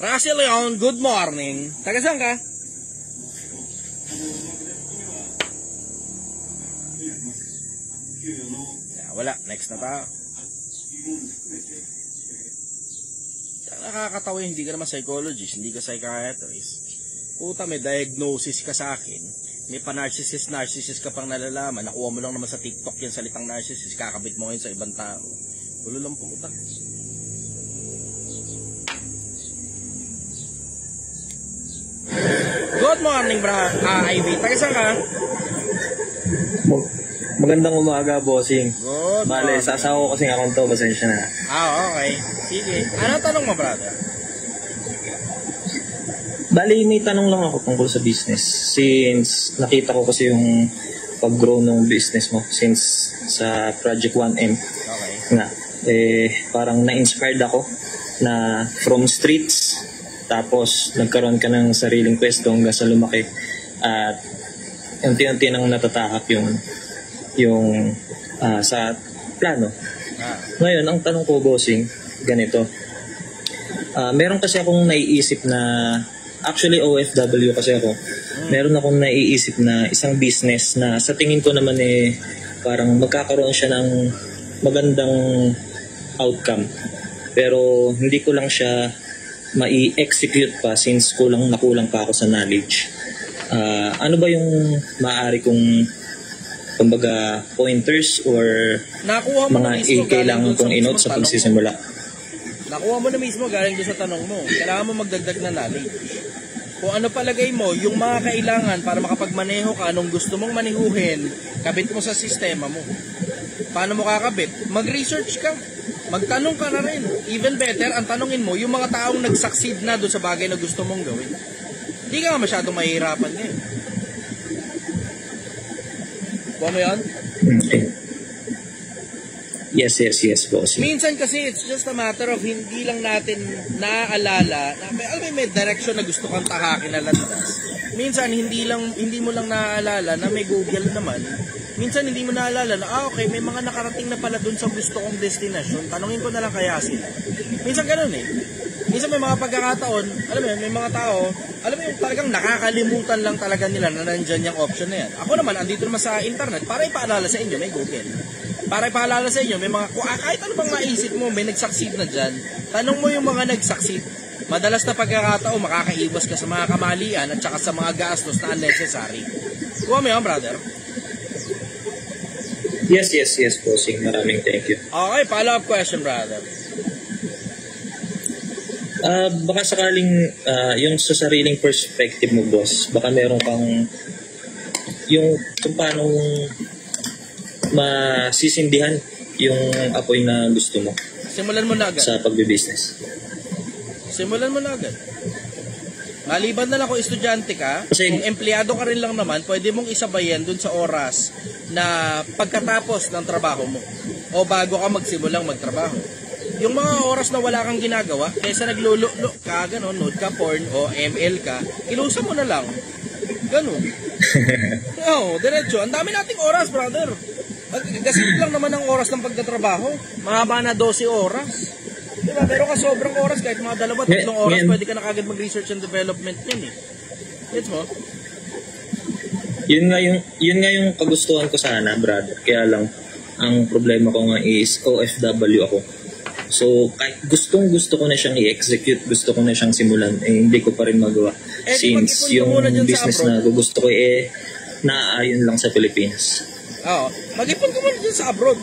Russell Leon, good morning. Taga saan ka? Wala, next na tayo. Nakakatawa, hindi ka naman psychologist, hindi ka psychiatrist. Puta, may diagnosis ka sa akin. May pa-narcissist ka pang nalalaman. Nakuha mo lang naman sa TikTok yung salitang narcissist. Kakabit mo ngayon sa ibang tao. Ulo lang puta. Good morning, bra. Ivy. Taga saan ka? Magandang umaga, bossing. Good morning. Bale, sa asawa ko kasing akong to. Pasensya na. Okay. Sige. Anong tanong mo, brother? Bali, may tanong lang ako tungkol sa business. Since nakita ko kasi yung pag-grow ng business mo since sa Project 1M. Okay. Parang na-inspired ako na from streets, tapos nagkaroon ka ng sariling pwesto hanggang sa lumaki. At unti-unti nang natatahak yung sa plano. Ngayon, ang tanong ko, bossing, ganito. Meron kasi akong naiisip na, actually OFW kasi ako, meron akong naiisip na isang business na sa tingin ko naman parang magkakaroon siya ng magandang outcome. Pero hindi ko lang siya mai-execute pa since kulang pa ako sa knowledge. Ano ba yung maaari kong kumbaga pointers or mga kailangan kong inote sa pagsisimula? Nakuha mo na mismo galing doon sa tanong mo. Kailangan mo magdagdag na knowledge. Kung ano palagay mo, yung mga kailangan para makapagmaneho ka, anong gusto mong manihuhin, kabit mo sa sistema mo. Paano mo kakabit? Mag-research ka. Magtanong ka na rin. Even better, ang tanongin mo, yung mga taong nag-succeed na doon sa bagay na gusto mong gawin. Hindi ka masyadong mahihirapan ngayon. Buwan mo yun? Okay. Yes, boss. Minsan kasi it's just a matter of hindi lang natin naaalala na may direction na gusto kang tahakin na landas. Minsan hindi mo lang naaalala na may Google naman. Minsan hindi mo naaalala na okay, may mga nakarating na pala dun sa gusto kong destination. Tanungin ko na lang kaya sila. Minsan ganoon Minsan may mga pagkakataon, alam mo yun, may mga tao, alam mo yung talagang nakakalimutan lang talaga nila na nandyan yung option na yan. Ako naman, andito naman sa internet para ipaalala sa inyo, may Google. Para ipaalala sa inyo, may mga, kahit ano bang maisip mo, may nag-succeed na dyan, tanong mo yung mga nag-succeed. Madalas na pagkakataon, makakaiwas ka sa mga kamalian at saka sa mga gastos na unnecessary. Kuha mo yun, brother? Yes, bossing. Maraming thank you. Okay, follow-up question, brother. Baka sakaling yung sa sariling perspective mo, boss, baka meron kang yung kung paano masisindihan yung apoy na gusto mo. Simulan mo na agad. Sa pagbe-business. Simulan mo na agad. Maliban na lang kung estudyante ka, kasi, kung empleyado ka rin lang naman, pwede mong isabayan dun sa oras na pagkatapos ng trabaho mo o bago ka magsimulang magtrabaho. Yung mga oras na wala kang ginagawa, kaysa naglululo ka, gano'n, node ka, porn o ML ka, ilusa mo na lang. Gano'n. Oo, diretso. Ang dami nating oras, brother. Kasi lang naman ang oras ng pagtatrabaho. Mahaba na 12 oras. Diba? Pero ka sobrang oras, kahit mga 2-3 oras, pwede ka na kagad mag-research and development yan Gets mo? Yun nga yung kagustuhan ko sana, brother. Kaya lang, ang problema ko nga is OFW ako. So, kahit gusto ko na siyang i-execute, gusto ko na siyang simulan, hindi ko pa rin magawa. Since yung business na gusto ko naaayon lang sa Pilipinas. Oo. Mag-ipon ka muna dyan sa abroad.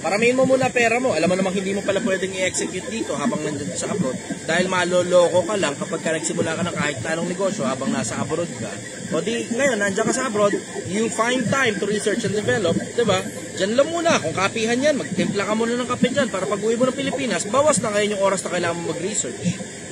Paramihin mo muna pera mo. Alam mo namang hindi mo pala pwedeng i-execute dito habang nandun sa abroad. Dahil maloloko ka lang kapag ka nagsimula ka ng kahit anong negosyo habang nasa abroad ka. O di, ngayon, nandiyan ka sa abroad, you find time to research and develop. Diba? Diyan lang muna. Kung kapihan yan, magtimpla ka muna ng kape dyan para pag uwi mo ng Pilipinas, bawas na ngayon yung oras na kailangan mo mag-research.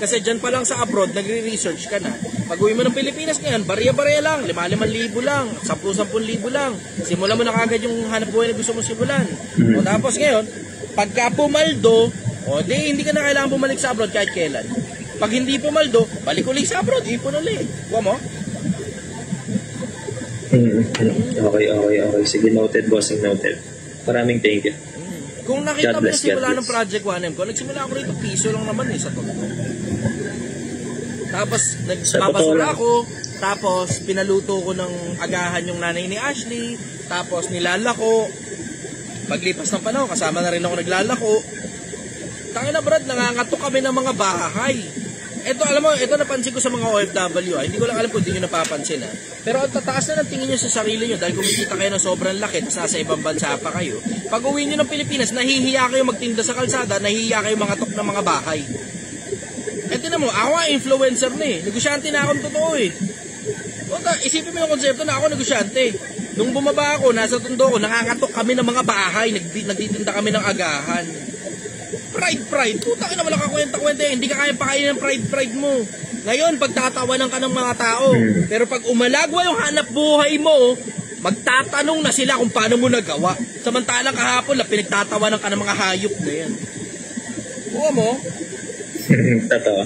Kasi dyan pa lang sa abroad, nagre-research ka na. Pag uwi mo ng Pilipinas ngayon, bariya-bariya lang, 5,000 lang, 10,000 lang. Simulan mo na kagad yung hanap buhay na gusto mo simulan. O tapos ngayon, pagka pumaldo, o di hindi ka na kailangan bumalik sa abroad kahit kailan. Pag hindi pumaldo, balik ulit sa abroad, ipon ulit. Huwag mo? Okay. Sige, noted, bossing, noted. Maraming thank you. Kung nakita mo yung simula ng Project 1M ko, nagsimula ako rito, piso lang naman sa totoo. Tapos, nagpapasura ako, tapos pinaluto ko ng agahan yung nanay ni Ashley, tapos nilalako. Paglipas ng panahon, kasama na rin ako naglalako. Tangina Brad, nangangatok kami ng mga bahay. Ito, alam mo, ito napansin ko sa mga OFW. Hindi ko lang alam kung hindi nyo napapansin. Pero ang tataas na ng tingin nyo sa sarili nyo dahil kumikita kayo ng sobrang laki tapos nasa ibang bansa pa kayo. Pag uwi nyo ng Pilipinas, nahihiya kayo magtinda sa kalsada, nahihiya kayo mangatok ng mga bahay. Tinan mo, ako nga influencer na Negosyante na akong totoo Isipin mo yung konsepto na ako negosyante. Nung bumaba ako, nasa Tondo ko, nangangatok kami ng mga bahay, nagtitinda kami ng agahan. Pride. Puta ka na wala ka kwenta-kwenta hindi ka kaya pakainin ng pride mo. Ngayon, pagtatawanan ka ng mga tao. Pero pag umalagwa yung hanap buhay mo, magtatanong na sila kung paano mo nagawa. Samantalang kahapon na pinagtatawanan ka ng mga hayop na yan. Buha mo? Totoo.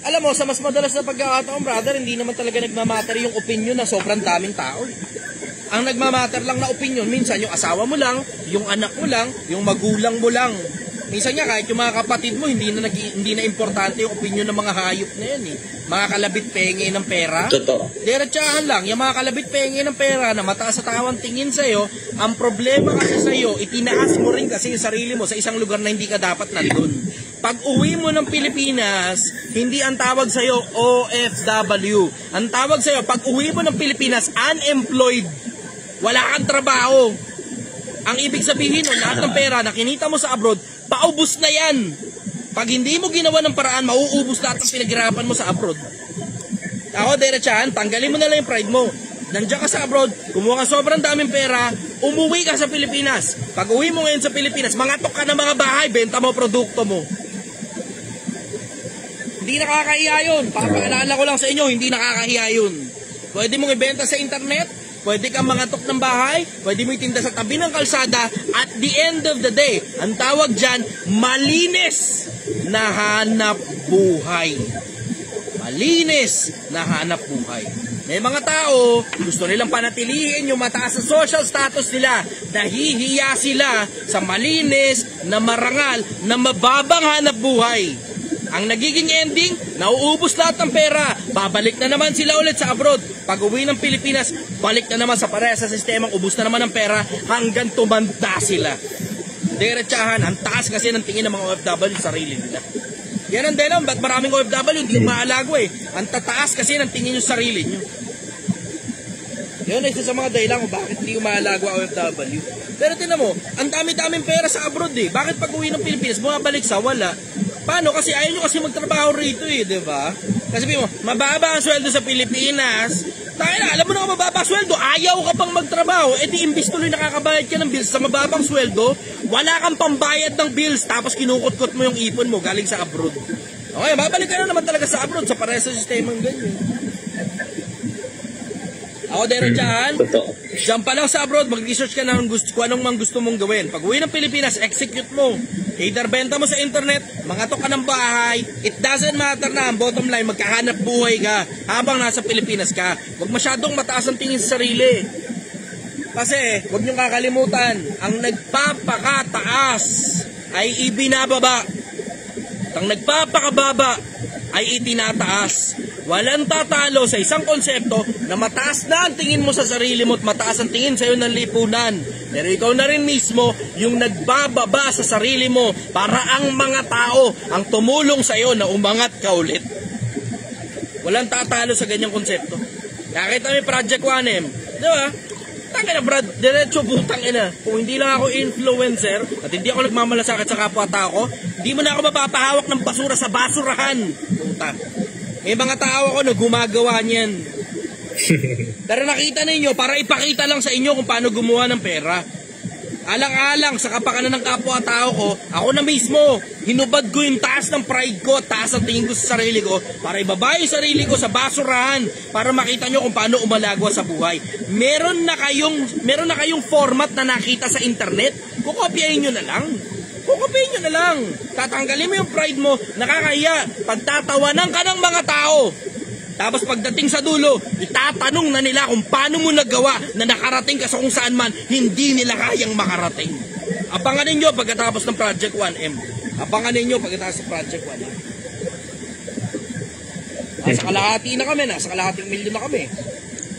Alam mo, sa mas madalas na pagkakataon, brother, hindi naman talaga nagmamatter yung opinion na sobrang daming tao. ang nagmamatter lang na opinion, minsan yung asawa mo lang, yung anak mo lang, yung magulang mo lang. Minsan nga kahit yung mga kapatid mo, hindi na importante yung opinion ng mga hayop na yan eh. Mga kalabit penge ng pera. Totoo. Diretsahan lang, yung mga kalabit penge ng pera na mataas sa tawang tingin sa'yo, ang problema kasi sa'yo, itinaas mo rin kasi yung sarili mo sa isang lugar na hindi ka dapat nandun. Pag uwi mo ng Pilipinas, hindi ang tawag sa'yo OFW. Ang tawag sa'yo, pag uwi mo ng Pilipinas, unemployed. Wala kang trabaho. Ang ibig sabihin nun, lahat ng pera na kinita mo sa abroad, paubos na yan. Pag hindi mo ginawa ng paraan, mauubos lahat ng pinaghirapan mo sa abroad. Ako, diretsahan, tanggalin mo na lang yung pride mo. Nandiyan ka sa abroad, kumuha ka sobrang daming pera, umuwi ka sa Pilipinas. Pag uwi mo ngayon sa Pilipinas, mangatok ka ng mga bahay, benta mo produkto mo. Hindi nakakahiya yun. Papaalala ko lang sa inyo, hindi nakakahiya yun. Pwede mong ibenta sa internet, pwede kang mangatok ng bahay, pwede mo itinda sa tabi ng kalsada. At the end of the day, ang tawag dyan, malinis na hanap buhay. Malinis na hanap buhay. May mga tao, gusto nilang panatilihin yung mataas sa social status nila. Nahihiya sila sa malinis na marangal na mababang hanap buhay. Ang nagiging ending, nauubos lahat ng pera. Babalik na naman sila ulit sa abroad. Pag uwi ng Pilipinas, balik na naman sa pareha sa sistemang ubos na naman ng pera hanggang tumanda sila. Diretsahan, ang taas kasi ng tingin ng mga OFW sa sarili nila. Yan ang dahilan, ba't maraming OFW hindi maalago eh. Ang tataas kasi ng tingin nyo sa sarili nyo. Yun ay isa sa mga dahilan kung bakit hindi maalago ang OFW. Pero tinan mo, ang dami-daming pera sa abroad eh. Bakit pag uwi ng Pilipinas, bumabalik sa wala? Paano? Kasi ayaw nyo kasi magtrabaho rito eh, di ba? Kasi sabi mo, mababa ang sweldo sa Pilipinas. Alam mo na kung mababa ang sweldo, ayaw ka pang magtrabaho. Eh di imbis tuloy nakakabayad ka ng bills sa mababang sweldo, wala kang pambayad ng bills, tapos kinukot-kot mo yung ipon mo galing sa abroad. Okay, babalik ka na naman talaga sa abroad sa pareha sa sistemang ganyan. Ako diretsahan, dyan pa lang sa abroad, mag-research ka na kung anong mang gusto mong gawin. Pag uwi ng Pilipinas, execute mo. Either benta mo sa internet, mangatok ka ng bahay, it doesn't matter na, ang bottom line, magkahanap buhay ka habang nasa Pilipinas ka. Huwag masyadong mataas ang tingin sa sarili. Kasi, huwag niyong kakalimutan, ang nagpapakataas ay ibinababa. Ang nagpapakababa ay itinataas. Walang tatalo sa isang konsepto na mataas na ang tingin mo sa sarili mo at mataas ang tingin sa iyo ng lipunan. Pero ikaw na rin mismo yung nagbababa sa sarili mo para ang mga tao ang tumulong sa iyo na umangat ka ulit. Walang tatalo sa ganyang konsepto. Nakita mo yung Project 1M, di ba? Tangin na Brad, diretso butang ina. Kung hindi lang ako influencer at hindi ako nagmamalasakit sa kapwa-tao ko, hindi mo na ako mapapahawak ng basura sa basurahan. Puta. May mga tao ako na gumagawa niyan. Pero nakita ninyo, para ipakita lang sa inyo kung paano gumawa ng pera. Alang-alang sa kapakanan ng kapwa-tao ko, ako na mismo, hinubad ko yung taas ng pride ko, taas ang tingin ko sa sarili ko, para ibaba yung sarili ko sa basurahan, para makita nyo kung paano umalagwa sa buhay. Meron na kayong format na nakita sa internet, kukopyahin nyo na lang. Kukupin nyo na lang. Tatanggalin mo yung pride mo, nakakahiya. Pagtatawanan ka ng mga tao. Tapos pagdating sa dulo, itatanong na nila kung paano mo nagawa na nakarating ka sa kung saan man hindi nila kayang makarating. Abangan ninyo pagkatapos ng Project 1M. Abangan ninyo pagkatapos ng Project 1M. Nasa kalahati na kami, nasa kalahating milyon na kami.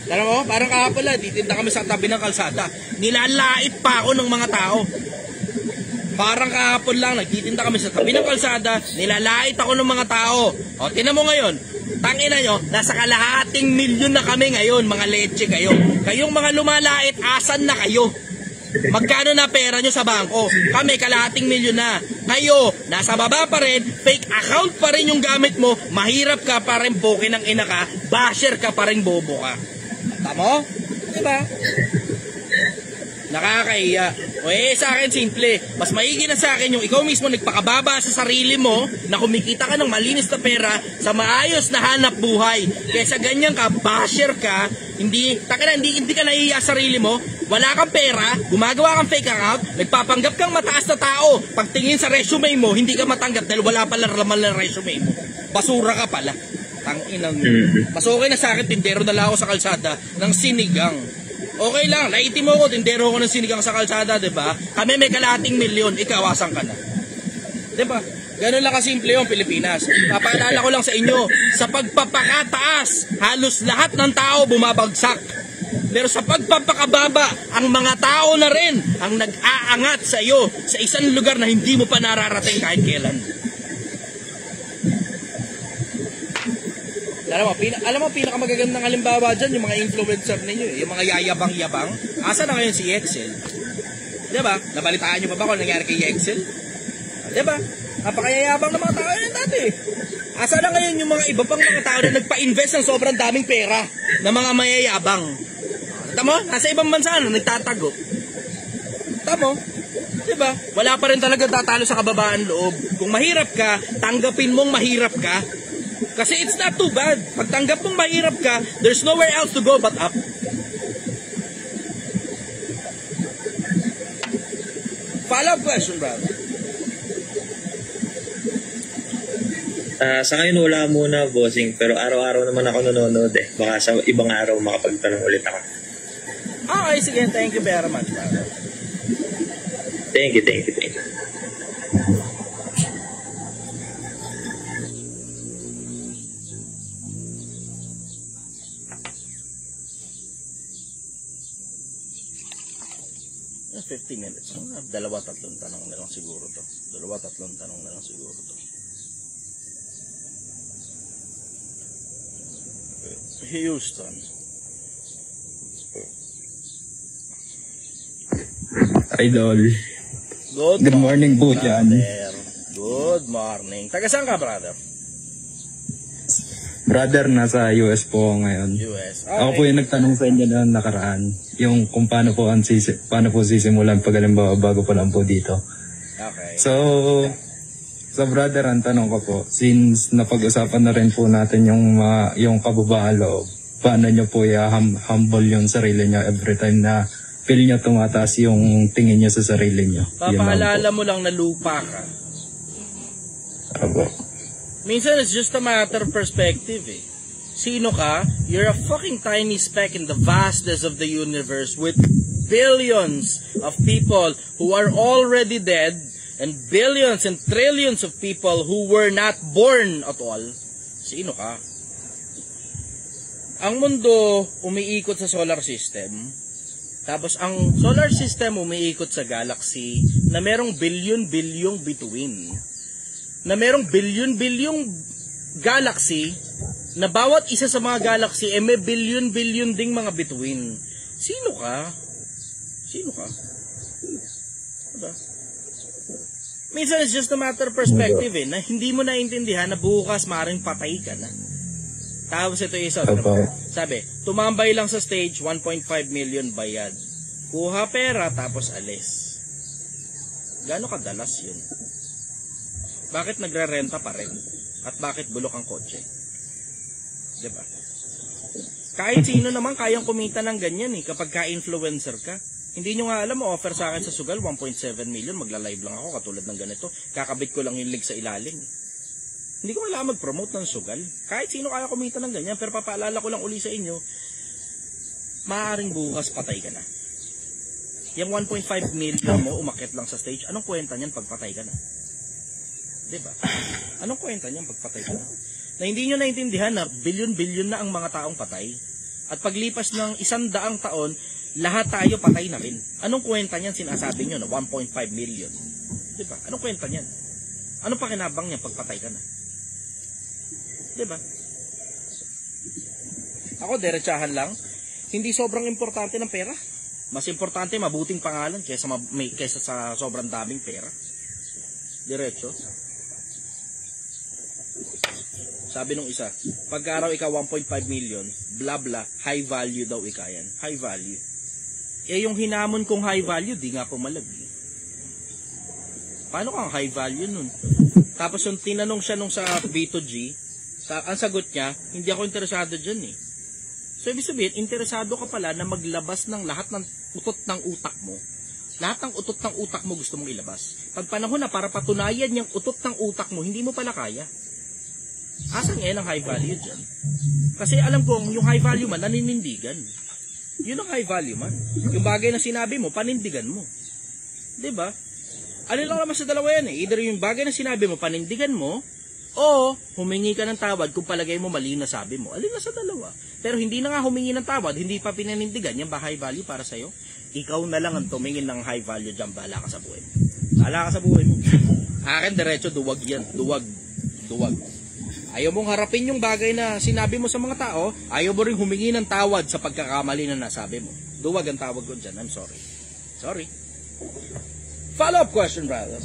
Alam mo, parang kahapon lang, titinda kami sa tabi ng kalsada. Nilalait pa ako ng mga tao. Parang kahapon lang, nagtitinda kami sa tabi ng kalsada, nilalait ako ng mga tao. O, tinan mo ngayon, tangina nyo, nasa kalahating milyon na kami ngayon, mga leche kayo. Kayong mga lumalait, asan na kayo? Magkano na pera nyo sa bangko? Kami, kalahating milyon na. Kayo, nasa baba pa rin, fake account pa rin yung gamit mo, mahirap ka pa rin pokin ng ina ka, basher ka pa rin bobo ka. Tamo? Diba? Nakakaiya. O sa akin simple, mas maigi na sa akin yung ikaw mismo nagpakababa sa sarili mo na kumikita ka ng malinis na pera sa maayos na hanap buhay. Kesa ganyan ka, basher ka, hindi ka nahihiya sa sarili mo, wala kang pera, gumagawa kang fake account, nagpapanggap kang mataas na tao, pagtingin sa resume mo, hindi ka matanggap dahil wala pala laman ng resume mo. Basura ka pala. Tanginang. Mas okay na sa akin, tindero na lang ako sa kalsada ng sinigang. Okay lang, naitim mo ko, tindero ko ng sinigang sa kalsada, diba? Kami may kalahating milyon, ikaw asan ka na. Diba? Ganun lang kasimple yung Pilipinas. Papaalala ko lang sa inyo, sa pagpapakataas, halos lahat ng tao bumabagsak. Pero sa pagpapakababa, ang mga tao na rin ang nag-aangat sa iyo sa isang lugar na hindi mo pa nararating kahit kailan. Alam mo, pinakamagagandang halimbawa dyan, yung mga influencer ninyo, yung mga yayabang-yabang. Asa na ngayon si Excel? Diba? Nabalitaan nyo pa ba kung nangyari kay Excel? Diba? Napakayayabang ng mga tao yun dati. Asa na ngayon yung mga iba pang mga tao na nagpa-invest ng sobrang daming pera na mga mayayabang? Tamo? Nasa ibang bansa na nagtatago. Tamo? Diba? Wala pa rin talaga tatalo sa kababaan loob. Kung mahirap ka, tanggapin mong mahirap ka. Kasi it's not too bad. Pag tanggap mong mahirap ka, there's nowhere else to go but up. Follow-up question, brother. Sa ngayon wala muna, bossing, pero araw-araw naman ako nanonood eh. Baka sa ibang araw makapagtanong ulit ako. Okay, sige. Thank you very much, brother. Thank you. 50 minutes. Dalawa-tatlong tanong na lang siguro to. Houston. Idol. Good morning po dyan. Good morning. Taga saan ka, brother? Brother, nasa US po ngayon. US. Okay. Ako po yung nagtanong sa inyo na nakaraan. Yung kung paano po sisimulan pag halimbawa bago pa lang po dito. Okay. So brother, ang tanong ko po, since napag-usapan na rin po natin yung kababaan loob, paano nyo po humble yung sarili nyo every time na feel nyo tumataas yung tingin nyo sa sarili nyo? Papaalala mo lang na lupa ka. Abo. Minsan it's just a matter of perspective eh. Sino ka? You're a fucking tiny speck in the vastness of the universe with billions of people who are already dead and billions and trillions of people who were not born at all. Sino ka? Ang mundo umiikot sa solar system. Tapos ang solar system umiikot sa galaxy na merong billion-bilyong bituin. Na merong billion-bilyong galaxy na bawat isa sa mga galaxy may billion-billion ding mga bituin. Sino ka? Diba? Minsan it's just a matter of perspective eh, na hindi mo naintindihan na bukas maaaring patay ka na. Tapos ito isa, sabi, tumambay lang sa stage, 1.5 million bayad. Kuha pera, tapos alis. Gaano kadalas yun? Bakit nagre-renta pa rin? At bakit bulok ang kotse? Diba? Kahit sino naman kayang kumita ng ganyan eh, kapag ka-influencer ka. Hindi nyo nga alam, offer sa akin sa sugal, 1.7 million, magla-live lang ako katulad ng ganito. Kakabit ko lang yung link sa ilalim. Hindi ko kailangan mag-promote ng sugal. Kahit sino kaya kumita ng ganyan, pero papaalala ko lang uli sa inyo, maaaring bukas patay ka na. Yung 1.5 million mo, umakyat lang sa stage, anong kwenta niyan pag patay ka na? Diba? Anong kwenta niyan pag patay ka na? Na hindi nyo naintindihan na bilyon-bilyon na ang mga taong patay. At paglipas ng 100 taon, lahat tayo patay na rin. Anong kwenta niyan sinasabi nyo na 1.5 million? Diba? Anong kwenta niyan? Anong pakinabang niyan pag patay ka na? Diba? Ako, derechahan lang. Hindi sobrang importante ng pera. Mas importante, mabuting pangalan kaysa sa sobrang daming pera. Diretso. Sabi nung isa, pagka raw ikaw 1.5 million, blah blah, high value daw ika yan. High value. Eh yung hinamon kong high value, di nga pumalag. Paano kang high value nun? Tapos yung tinanong siya nung sa B2G, ang sagot niya, hindi ako interesado dyan eh. So ibig sabihin, interesado ka pala na maglabas ng lahat ng utot ng utak mo. Lahat ng utot ng utak mo gusto mong ilabas. Pag panahon na para patunayan yung utot ng utak mo, hindi mo pala kaya. Asan ngayon ang high value dyan? Kasi alam kong yung high value man, naninindigan. Yun ang high value man. Yung bagay na sinabi mo, panindigan mo. 'Di ba? Ano lang naman sa dalawa yan eh. Either yung bagay na sinabi mo, panindigan mo, o humingi ka ng tawad kung palagay mo mali na sabi mo. Alin na sa dalawa. Pero hindi na nga humingi ng tawad, hindi pa pinanindigan, yan ba high value para sa'yo? Ikaw na lang ang tumingin ng high value dyan, bahala ka sa buhay mo. Bahala ka sa buhay mo. Akin, diretso, duwag yan. Duwag. Ayaw mong harapin yung bagay na sinabi mo sa mga tao, ayaw mo rin humingi ng tawad sa pagkakamali na nasabi mo. Duwag ang tawag ko dyan. I'm sorry. Sorry. Follow-up question, brother.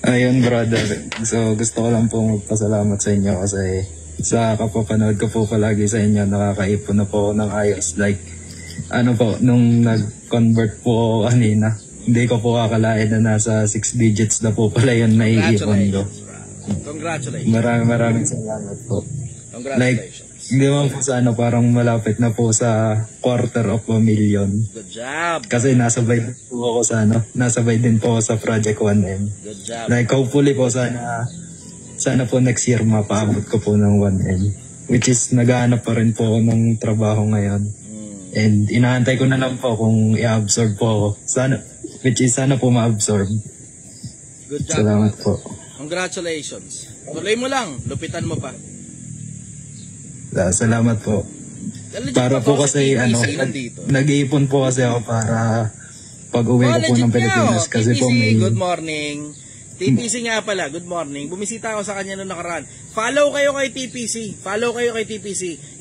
Ayun, brother. So, gusto ko lang po magpasalamat sa inyo kasi sa kapapanood ko po palagi sa inyo, nakakaipon na po ako ng ayos. Like, ano po, nung nag-convert po ako kanina, hindi ko po akalain na nasa 6 digits na po pala yun na iipon ko. Congratulations. Maraming salamat po. Congratulations. Hindi man po sa ano, parang malapit na po sa 250,000. Good job. Kasi nasabay din po ako sa ano, nasabay din po ako sa Project 1M. Good job. Like hopefully po sana po next year mapaabot ko po ng 1M. Which is naghahanap pa rin po ako ng trabaho ngayon. And inaantay ko na lang po kung i-absorb po ako. Sana po ma-absorb. Good job. Salamat po. Congratulations. Tuloy mo lang, lupitan mo pa. Salamat po. Para po kasi nag-iipon po kasi ako para pag uwi ko po ng Pilipinas kasi po may... Good morning. TPC nga pala, good morning. Bumisita ako sa kanya noong nakaraan. Follow kayo kay TPC.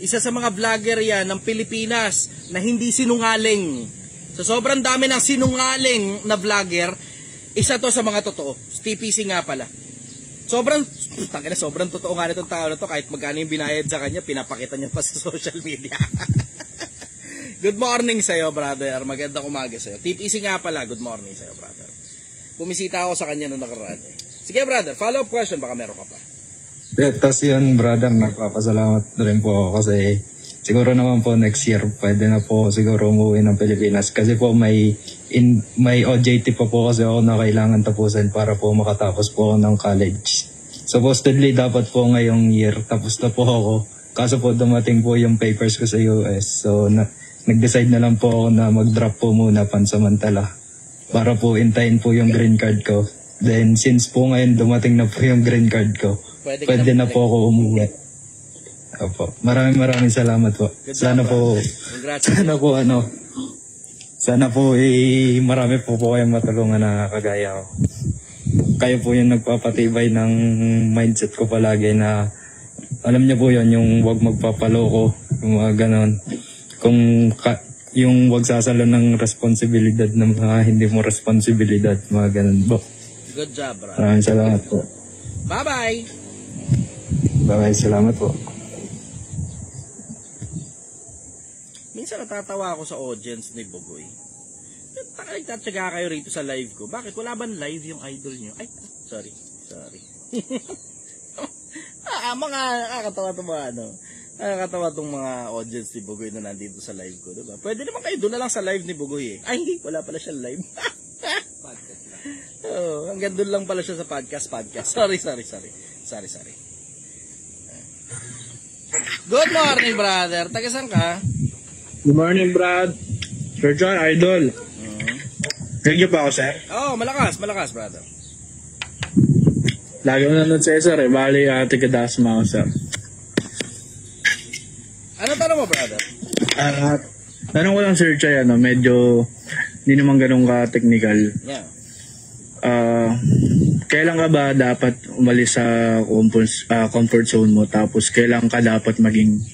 Isa sa mga vlogger yan ng Pilipinas na hindi sinungaling. So sobrang dami ng sinungaling na vlogger, isa to sa mga totoo. TPC nga pala. Sobrang totoo nga nitong tao na to, kahit magkano yung binayad sa kanya, pinapakita niya pa sa social media. Good morning sa'yo, brother. Magandang umaga sa'yo. TPC nga pala, good morning sa'yo, brother. Pumisita ako sa kanya noong nakaraan. Sige, brother, follow-up question, baka meron ka pa. Tapos yun, brother, nagpapasalamat rin po ako kasi siguro naman po next year, pwede na po siguro umuwi ng Pilipinas kasi po may OJT pa po kasi ako na kailangan tapusin para po makatapos po ako ng college. Supposedly dapat po ngayong year tapos na po ako. Kaso po dumating po yung papers ko sa US. So nag-decide na lang po ako na mag-drop po muna pansamantala para po intayin po yung green card ko. Then since po ngayon dumating na po yung green card ko, pwede na po ako umuwi. Opo. Maraming salamat po. Sana po marami po kayong matulungan na kagaya ko. Kayo po yung nagpapatibay ng mindset ko palagi na alam niyo po yun, yung wag magpapaloko, yung mga ganon. Yung wag sasalo ng responsibilidad ng mga hindi mo responsibilidad, mga ganon po. Good job, bro. Maraming salamat po. Bye-bye. Bye-bye, salamat po. Minsan natatawa ako sa audience ni Bugoy. Nagtatsaga kayo rito sa live ko. Bakit? Wala ba live yung idol nyo? Ay, sorry. Mga nakakatawa itong mga nakakatawa itong mga audience ni Bugoy na nandito sa live ko. Diba? Pwede naman kayo doon na lang sa live ni Bugoy eh. Ay, hindi. Wala pala siya live. Podcast lang. Oh, hanggang doon lang pala siya sa podcast. Sorry. Good morning, brother. Taga saan ka? Good morning, Brad. Sir John, idol. Thank you pa ako, sir. Oh, malakas, brother. Lagi ko nanonood sa sir, eh. Bali, taga-Dasma ako, sir. Ano tanong mo, brother? Tanong ko lang, Sir Chay, medyo hindi naman ganun ka-technical. Yeah. Kailan ka ba dapat umalis sa comfort zone mo, tapos kailan ka dapat maging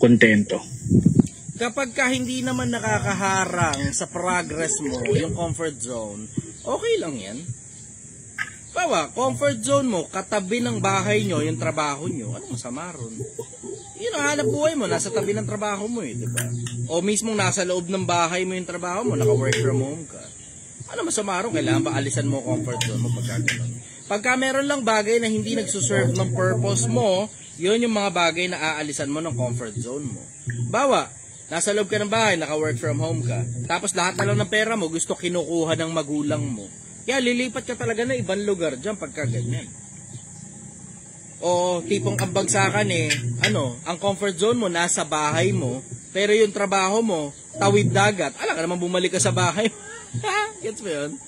kontento? Kapag ka hindi naman nakakaharang sa progress mo, yung comfort zone, okay lang yan. Bawa, comfort zone mo, katabi ng bahay nyo, yung trabaho nyo, anong masama ron? Yun ang hanap buhay mo, nasa tabi ng trabaho mo eh, diba? O mismong nasa loob ng bahay mo yung trabaho mo, naka-work from home ka. Ano masama ron? Kailangan ba alisan mo comfort zone mo pagka gano'n? Pagka meron lang bagay na hindi nagsuserve ng purpose mo, yun yung mga bagay na aalisan mo ng comfort zone mo. Bawa, nasa loob ka ng bahay, naka-work from home ka. Tapos lahat na lang ng pera mo, gusto kinukuha ng magulang mo. Kaya lilipat ka talaga na ibang lugar dyan pagka ganyan. O tipong ang bagsakan ang comfort zone mo nasa bahay mo, pero yung trabaho mo tawid dagat. Ala ka naman bumalik ka sa bahay. Gets mo yun?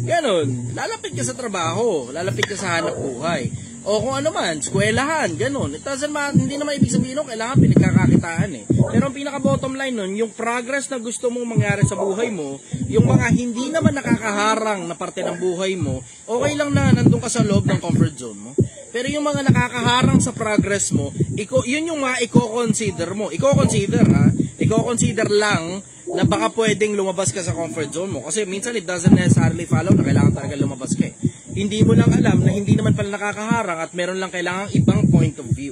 Ganon. Lalapit ka sa trabaho, lalapit ka sa hanap buhay. O kung ano man, eskwelahan, ganon. Hindi naman ibig sabihin nun, kailangan pinagkakakitaan Pero ang pinaka bottom line nun, yung progress na gusto mong mangyari sa buhay mo, yung mga hindi naman nakakaharang na parte ng buhay mo, okay lang na nandun ka sa loob ng comfort zone mo. Pero yung mga nakakaharang sa progress mo, yun yung mga i-consider mo. I-consider lang na baka pwedeng lumabas ka sa comfort zone mo. Kasi minsan it doesn't necessarily follow na kailangan talaga lumabas ka Hindi mo lang alam na hindi naman pala nakakaharang at meron lang kailangang ibang point of view.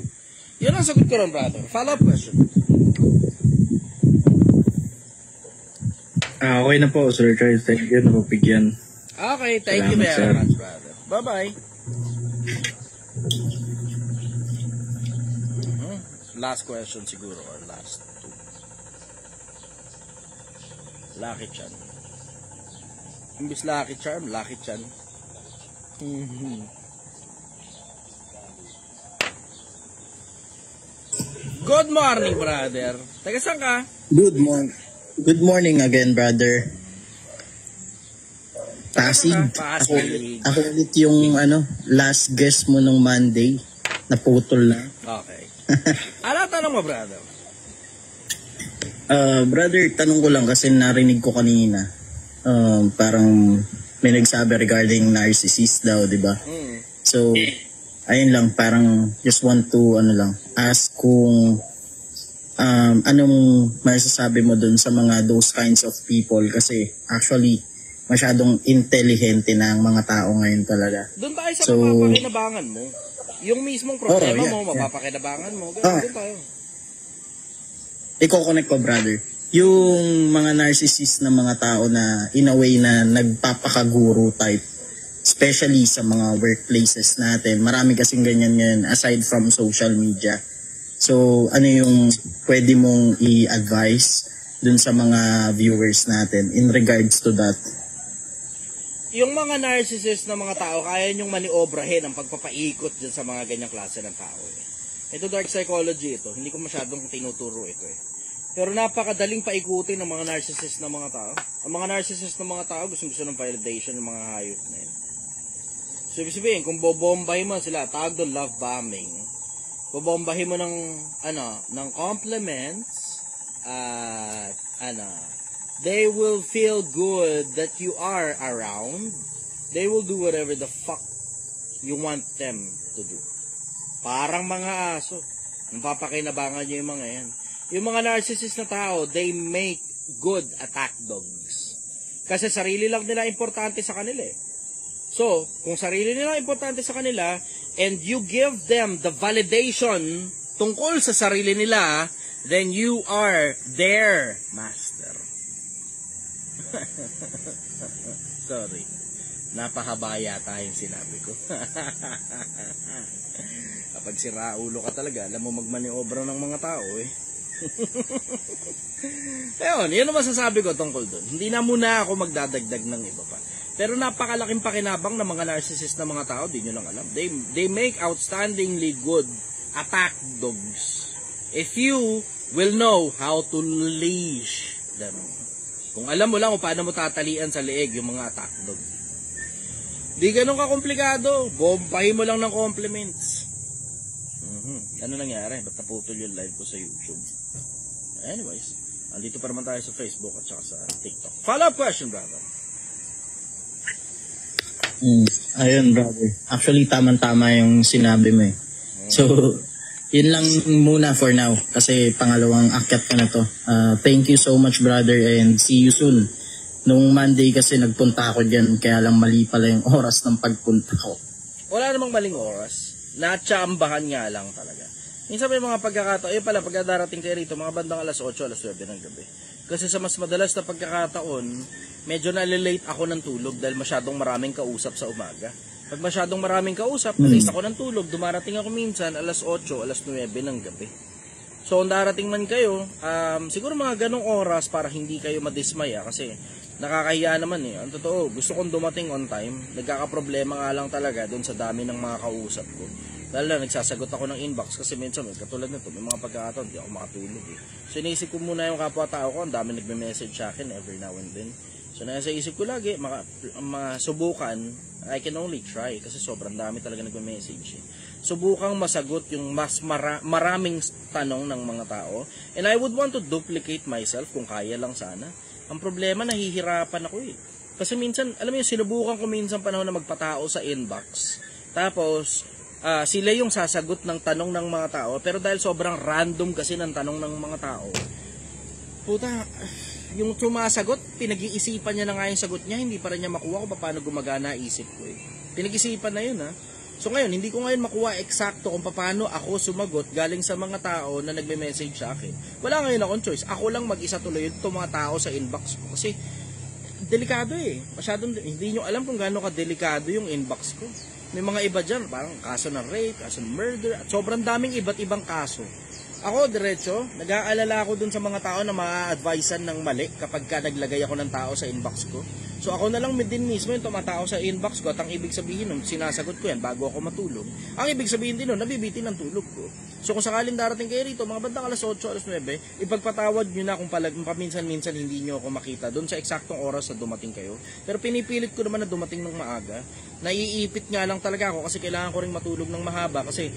Yun ang sagot ko ron, brother. Follow-up question. Okay na po, Sir Charles. Thank you, napapigyan. Okay, thank you very much, brother. Bye-bye. Last question siguro, or last two. Lucky Chan. Imbis Lucky Charm, Lucky Chan. Good morning, brother. Taga saan ka? Good morning again, brother. Pasig. Ako ulit yung last guest mo nung Monday. Naputol na. Okay. Tanong mo, brother? Brother, tanong ko lang kasi narinig ko kanina. Parang may nagsabi regarding narcissist daw, di ba? So, ayun lang, parang just want to ask kung anong masasabi mo dun sa mga those kinds of people kasi actually masyadong intelligente na ang mga tao ngayon talaga. Doon tayo sa mapapakinabangan mo. Yung mismong problema mo, mapapakinabangan mo. Doon tayo. I-connect ko, brother. Yung mga narcissist na mga tao na in a way na nagpapakaguru type, especially sa mga workplaces natin. Marami kasing ganyan ngayon aside from social media. So, ano yung pwede mong i-advise dun sa mga viewers natin in regards to that? Yung mga narcissist na mga tao, kaya nyong maniobrahin ang pagpapaikot dyan sa mga ganyang klase ng tao. Ito dark psychology ito. Hindi ko masyadong tinuturo ito Pero napakadaling paikutin ng mga narcissist na mga tao. Ang mga narcissist na mga tao gusto ng validation ng mga hayop na yun. So, ibig sabihin, kung bobombahin mo sila, tawag doon love bombing. Bobombahin mo ng compliments at they will feel good that you are around. They will do whatever the fuck you want them to do. Parang mga aso. Napapakinabangan nyo yung mga yan. Yung mga narcissist na tao, they make good attack dogs. Kasi sarili lang nila importante sa kanila So, kung sarili nila importante sa kanila, and you give them the validation tungkol sa sarili nila, then you are their master. Sorry. Napahaba yata yung sinabi ko. Kapag siraulo ka talaga, alam mo magmaniobra ng mga tao yun ang masasabi ko tungkol doon. Hindi na muna ako magdadagdag ng iba pa. Pero napakalaking pakinabang ng mga narcissist na mga tao, di nyo lang alam. They make outstandingly good attack dogs. If you will know how to leash them. Kung alam mo lang kung paano mo tatalian sa leeg yung mga attack dog. Di ganun kakomplikado. Bombahin mo lang ng compliments. Ano nangyari? Ba't naputol yung live ko sa YouTube? Anyways, andito pa naman tayo sa Facebook at saka sa TikTok. Follow-up question, brother. Ayun, brother. Actually, tama-tama yung sinabi mo So, yun lang muna for now. Kasi pangalawang akyat ko na to. Thank you so much, brother, and see you soon. Nung Monday kasi nagpunta ako dyan, kaya lang mali pala yung oras ng pagpunta ko. Wala namang maling oras. Natsambahan nga lang talaga. Minsan may mga pagkakataon, pala pagkadarating kayo rito, mga bandang alas 8, alas 9 ng gabi. Kasi sa mas madalas na pagkakataon, medyo nalilate ako ng tulog dahil masyadong maraming kausap sa umaga. Pag masyadong maraming kausap, nalis ako ng tulog, dumarating ako minsan alas 8, alas 9 ng gabi. So, kung darating man kayo, siguro mga ganong oras para hindi kayo madismaya kasi nakakahiya naman Ang totoo, gusto kong dumating on time. Nagkakaproblema nga lang talaga doon sa dami ng mga kausap ko. Dahil na nagsasagot ako ng inbox kasi minsan katulad nito, may mga pagkakataon hindi ako makatulog eh. So iniisip ko muna yung kapwa-tao ko, ang dami nagme-message sa akin every now and then. So nasa isip ko lagi, masubukan, I can only try kasi sobrang dami talaga nagme-message eh. Subukang masagot yung mas maraming tanong ng mga tao. And I would want to duplicate myself kung kaya lang sana. Ang problema, nahihirapan ako eh. Kasi minsan, alam mo yung sinubukan ko minsan panahon na magpatao sa inbox. Tapos, sila yung sasagot ng tanong ng mga tao. Pero dahil sobrang random kasi ng tanong ng mga tao, puta, yung sumasagot, pinag-iisipan niya na nga yung sagot niya, hindi pa rin niya makuha kung paano gumagana isip ko eh. Pinag-isipan na yun ha. So ngayon, hindi ko ngayon makuha eksakto kung paano ako sumagot galing sa mga tao na nagme-message sa akin. Wala ngayon akong choice. Ako lang mag-isa tuloy itong mga tao sa inbox ko. Kasi, delikado eh. Masyadong, hindi nyo alam kung gaano ka-delikado yung inbox ko. May mga iba dyan, parang kaso ng rape, kaso ng murder, at sobrang daming iba't ibang kaso. Ako, diretso, nag-aalala ako dun sa mga tao na ma-advisean ng mali kapag ka naglagay ako ng tao sa inbox ko. So ako na lang din mismo yung tumatao sa inbox ko at ang ibig sabihin nun, sinasagot ko yan bago ako matulog. Ang ibig sabihin din nun, nabibitin ang tulog ko. So kung sakaling darating kayo rito, mga bandang alas 8, alas 9, ipagpatawad nyo na kung paminsan-minsan hindi nyo ako makita doon sa eksaktong oras na dumating kayo. Pero pinipilit ko naman na dumating ng maaga. Naiipit nga lang talaga ako kasi kailangan ko rin matulog ng mahaba kasi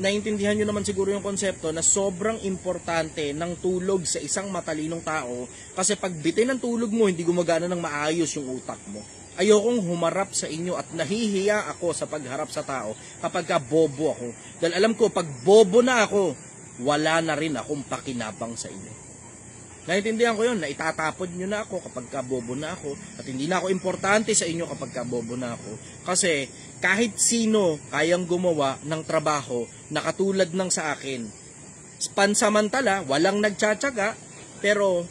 naiintindihan nyo naman siguro yung konsepto na sobrang importante ng tulog sa isang matalinong tao kasi pag bitin ng tulog mo, hindi gumagana ng maayos yung utak mo. Ayokong humarap sa inyo at nahihiya ako sa pagharap sa tao kapag ka bobo ako. Dahil alam ko, pag bobo na ako, wala na rin akong pakinabang sa inyo. Naintindihan ko yun, na itatapon nyo na ako kapag kabobo na ako at hindi na ako importante sa inyo kapag kabobo na ako. Kasi kahit sino kayang gumawa ng trabaho na katulad ng sa akin. Pansamantala, walang nagtsatsaga, pero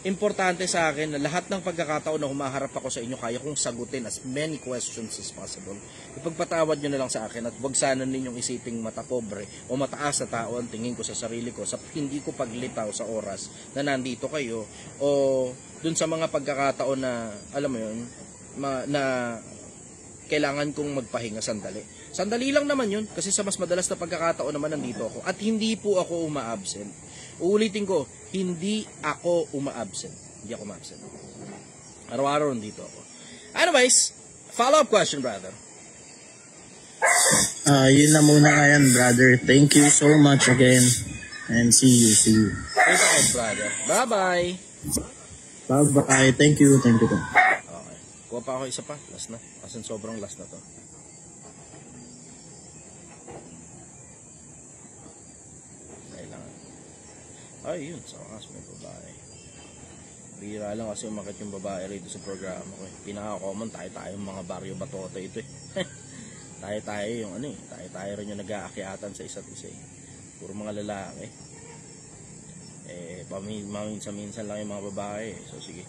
importante sa akin na lahat ng pagkakataon na humaharap ako sa inyo, kaya kong sagutin as many questions as possible. Ipagpatawad nyo na lang sa akin at huwag sana ninyong isiping mata pobre o mataas na tao ang tingin ko sa sarili ko sa hindi ko paglitaw sa oras na nandito kayo o dun sa mga pagkakataon na, alam mo yun, na kailangan kong magpahinga sandali. Sandali lang naman yun kasi sa mas madalas na pagkakataon naman nandito ako at hindi po ako uma-absent. Uulitin ko, hindi ako uma-absent. Hindi ako uma-absent. Araw-araw nandito ako. Anyways, follow-up question, brother. Yun na muna ngayon, brother. Thank you so much again. And see you. Thank you, brother. Bye-bye. Bye-bye. Thank you. Okay. Kuha pa ako isa pa. Last na. Kasi sobrang last na to. Ay, yun. Sa wakas may babae. Bira lang kasi umakit yung babae rito sa programa ko. Pinaka-common, tayo mga baryo batoto ito eh. tayo yung ano eh. Tayo rin yung nag-aakyatan sa isa't isa eh. Puro mga lalaki. Paminsan-minsan lang yung mga babae eh. So sige,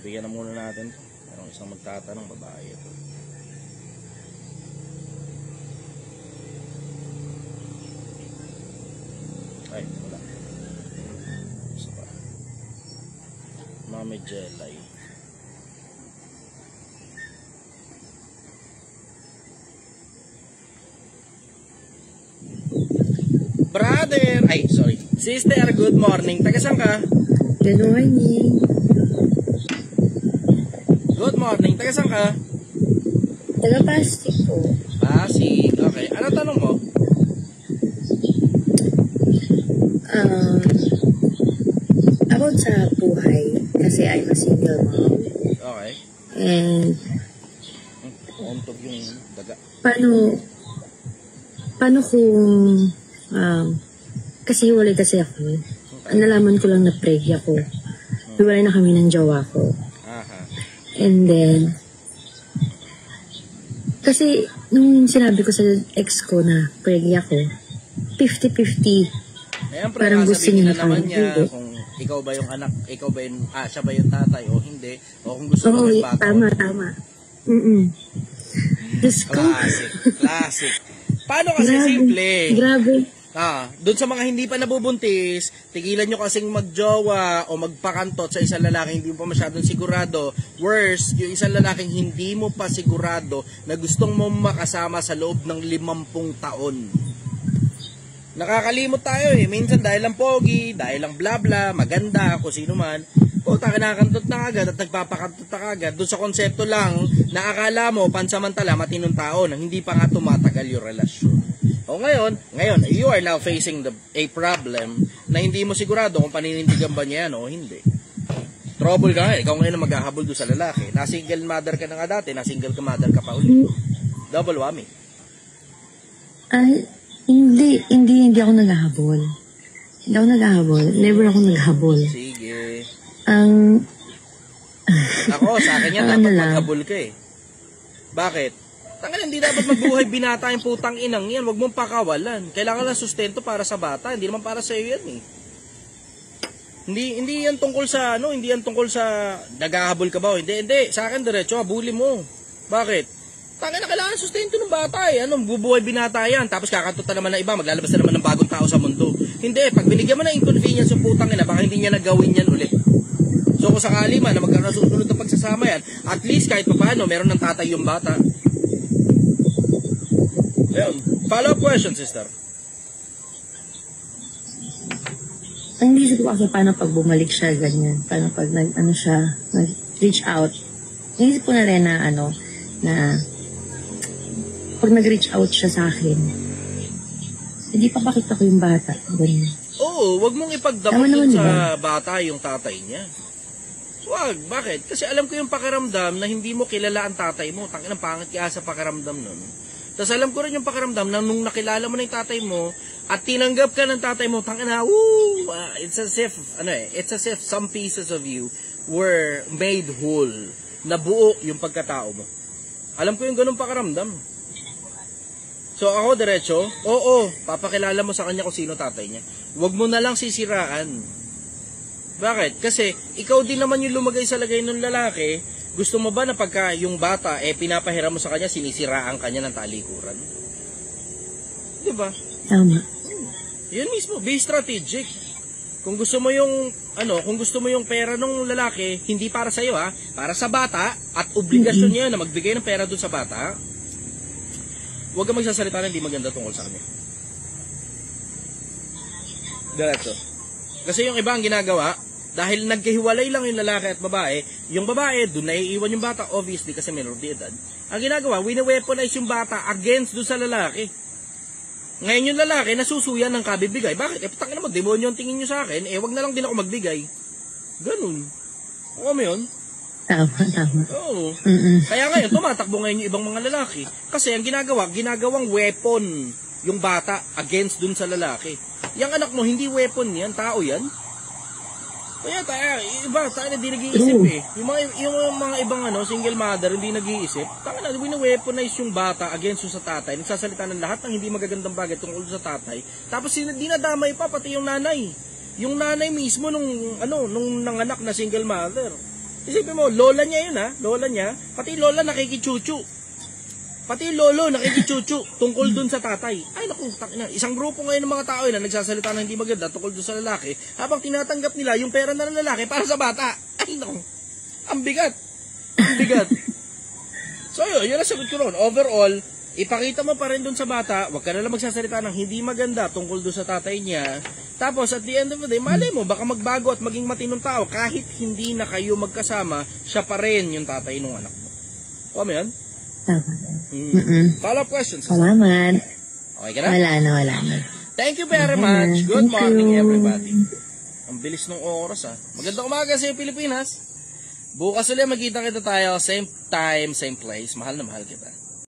bigyan na muna natin to. Merong isang magtatanong babae ito. Ay, wala. Mami Jelay. Brother! Ay, sorry. Sister, good morning. Taga saan ka? Good morning. Good morning. Taga saan ka? Taga Pasig po. Pasig. Okay. Ano tanong mo? About sa buhay. Kasi I'm a single mom. Okay. And untog yung daga. Paano kung kasi hiwalay kasi ako. Nalaman ko lang na preggy ako. Hiwalay na kami ng jowa ko. And then kasi nung sinabi ko sa ex ko na preggy ako, 50-50. Ayan, parang gusto niya na naman niya kung ikaw ba yung anak, ikaw ba yung, siya ba yung tatay o hindi, o kung gusto mo magbago. Tama. Diyos ko. Classic. Paano kasi simple? Grabe. Doon sa mga hindi pa nabubuntis, tigilan nyo kasing magjowa o magpakantot sa isang lalaki hindi mo pa masyadong sigurado. Worse, yung isang lalaking hindi mo pa sigurado na gustong mo makasama sa loob ng 50 taon. Nakakalimot tayo eh. Minsan dahil lang pogi, dahil lang bla bla, maganda, kung sino man. Puta, kinakantot na agad at nagpapakantot na agad doon sa konsepto lang na akala mo pansamantala matinong tao na hindi pa nga tumatagal yung relasyon. O ngayon, you are now facing a problem na hindi mo sigurado kung paninindigan ba niya yan o hindi. Trouble ka nga, ikaw ngayon na maghahabol doon sa lalaki. Na-single mother ka na nga dati, na-single mother ka pa ulit. Double whammy. Hindi ako naghahabol. Hindi ako naghahabol. Never ako naghahabol. Sige. Ako, sa akin yan, dapat maghabol ka eh. Bakit? Tangan, hindi dapat magbuhay binata yung putang inang yan. Huwag mong pakawalan. Kailangan ng sustento para sa bata. Hindi naman para sa iyo yan eh. Hindi yan tungkol sa hindi yan tungkol sa naghahabol ka ba o hindi. Sa akin diretso, habulin mo. Bakit? Tangin na kailangan sustento ng bata eh. Bubuhay binata yan. Tapos kakatuta naman ng iba, maglalabas na naman ng bagong tao sa mundo. Hindi, pag binigyan mo ng inconvenience yung putang ina, baka hindi niya nagawin yan ulit. So kung sakali man na magkaroon susunod na pagsasama yan, at least kahit pa paano, meron ng tatay yung bata. Ayun. Follow-up question, sister. Ang isip ko kasi paano pag bumalik siya, ganyan. Paano pag nag-reach out. Ang isip ko na rin na pag nag-reach out siya sa akin, hindi pa pakita ko yung bata. Ganyan. Oo, wag mong ipagdamot dun sa bata yung tatay niya. Wag, bakit? Kasi alam ko yung pakiramdam na hindi mo kilala ang tatay mo. Tangin ang pangit kaya sa pakiramdam nun. Tapos alam ko rin yung pakiramdam na nung nakilala mo na yung tatay mo at tinanggap ka ng tatay mo, tangin na, it's as if some pieces of you were made whole. Nabuo yung pagkatao mo. Alam ko yung ganung pakiramdam. So ako diretso, papakilala mo sa kanya kung sino tatay niya. Huwag mo na lang sisiraan. Bakit? Kasi ikaw din naman yung lumagay sa lagay ng lalaki. Gusto mo ba na pagka yung bata pinapahiram mo sa kanya, sinisiraan kanya ng talikuran? Diba? Tama. Yun mismo, be strategic. Kung gusto mo yung pera ng lalaki, hindi para sa iyo para sa bata at obligasyon niya na magbigay ng pera doon sa bata. Huwag kang magsasalita na hindi maganda tungkol sa kanya. Diretso. Kasi yung iba ang ginagawa, dahil nagkahiwalay lang yung lalaki at babae, yung babae, doon naiiwan yung bata, obviously, kasi minor de edad. Ang ginagawa, wini-weaponize yung bata against doon sa lalaki. Ngayon yung lalaki, nasusuya ng kabibigay. Bakit? Putangin naman, demonyo ang tingin nyo sa akin, wag na lang din ako magbigay. Ganun. Oo mo yun? Tama. Oo. Kaya ngayon, tumatakbo ngayon yung ibang mga lalaki. Kasi ang ginagawang weapon yung bata against dun sa lalaki. Yung anak mo, hindi weapon yan, tao yan. Kaya tayo na di nag-iisip eh. Yung mga ibang single mother, hindi nag-iisip. Taka na, wini-weaponize yung bata against sa tatay. Nagsasalita ng lahat ng hindi magagandang bagay tungkol sa tatay. Tapos dinadamay pa, pati yung nanay. Yung nanay mismo nung nanganak na single mother. Isipin mo, lola niya yun lola niya, pati lola nakikichuchu. Pati lolo nakikichuchu tungkol dun sa tatay. Ay naku, isang grupo ngayon ng mga tao na nagsasalita na hindi maganda tungkol dun sa lalaki, habang tinatanggap nila yung pera na ng lalaki para sa bata. Ay naku, ang bigat. So yun ang sagot ko ron. Overall, ipakita mo pa rin dun sa bata, wag ka na lang magsasalita ng hindi maganda tungkol dun sa tatay niya. Tapos at the end of the day, malay mo, baka magbago at maging matinong tao. Kahit hindi na kayo magkasama, siya pa rin yung tatay ng anak mo. Kamo yan? Tama. Follow-up questions? Salamat. Okay ka na? Wala na. Thank you very much. Good morning, everybody. Ang bilis ng oras Magandang umaga sa Pilipinas. Bukas ulit magkita kita tayo. Same time, same place. Mahal na mahal kita.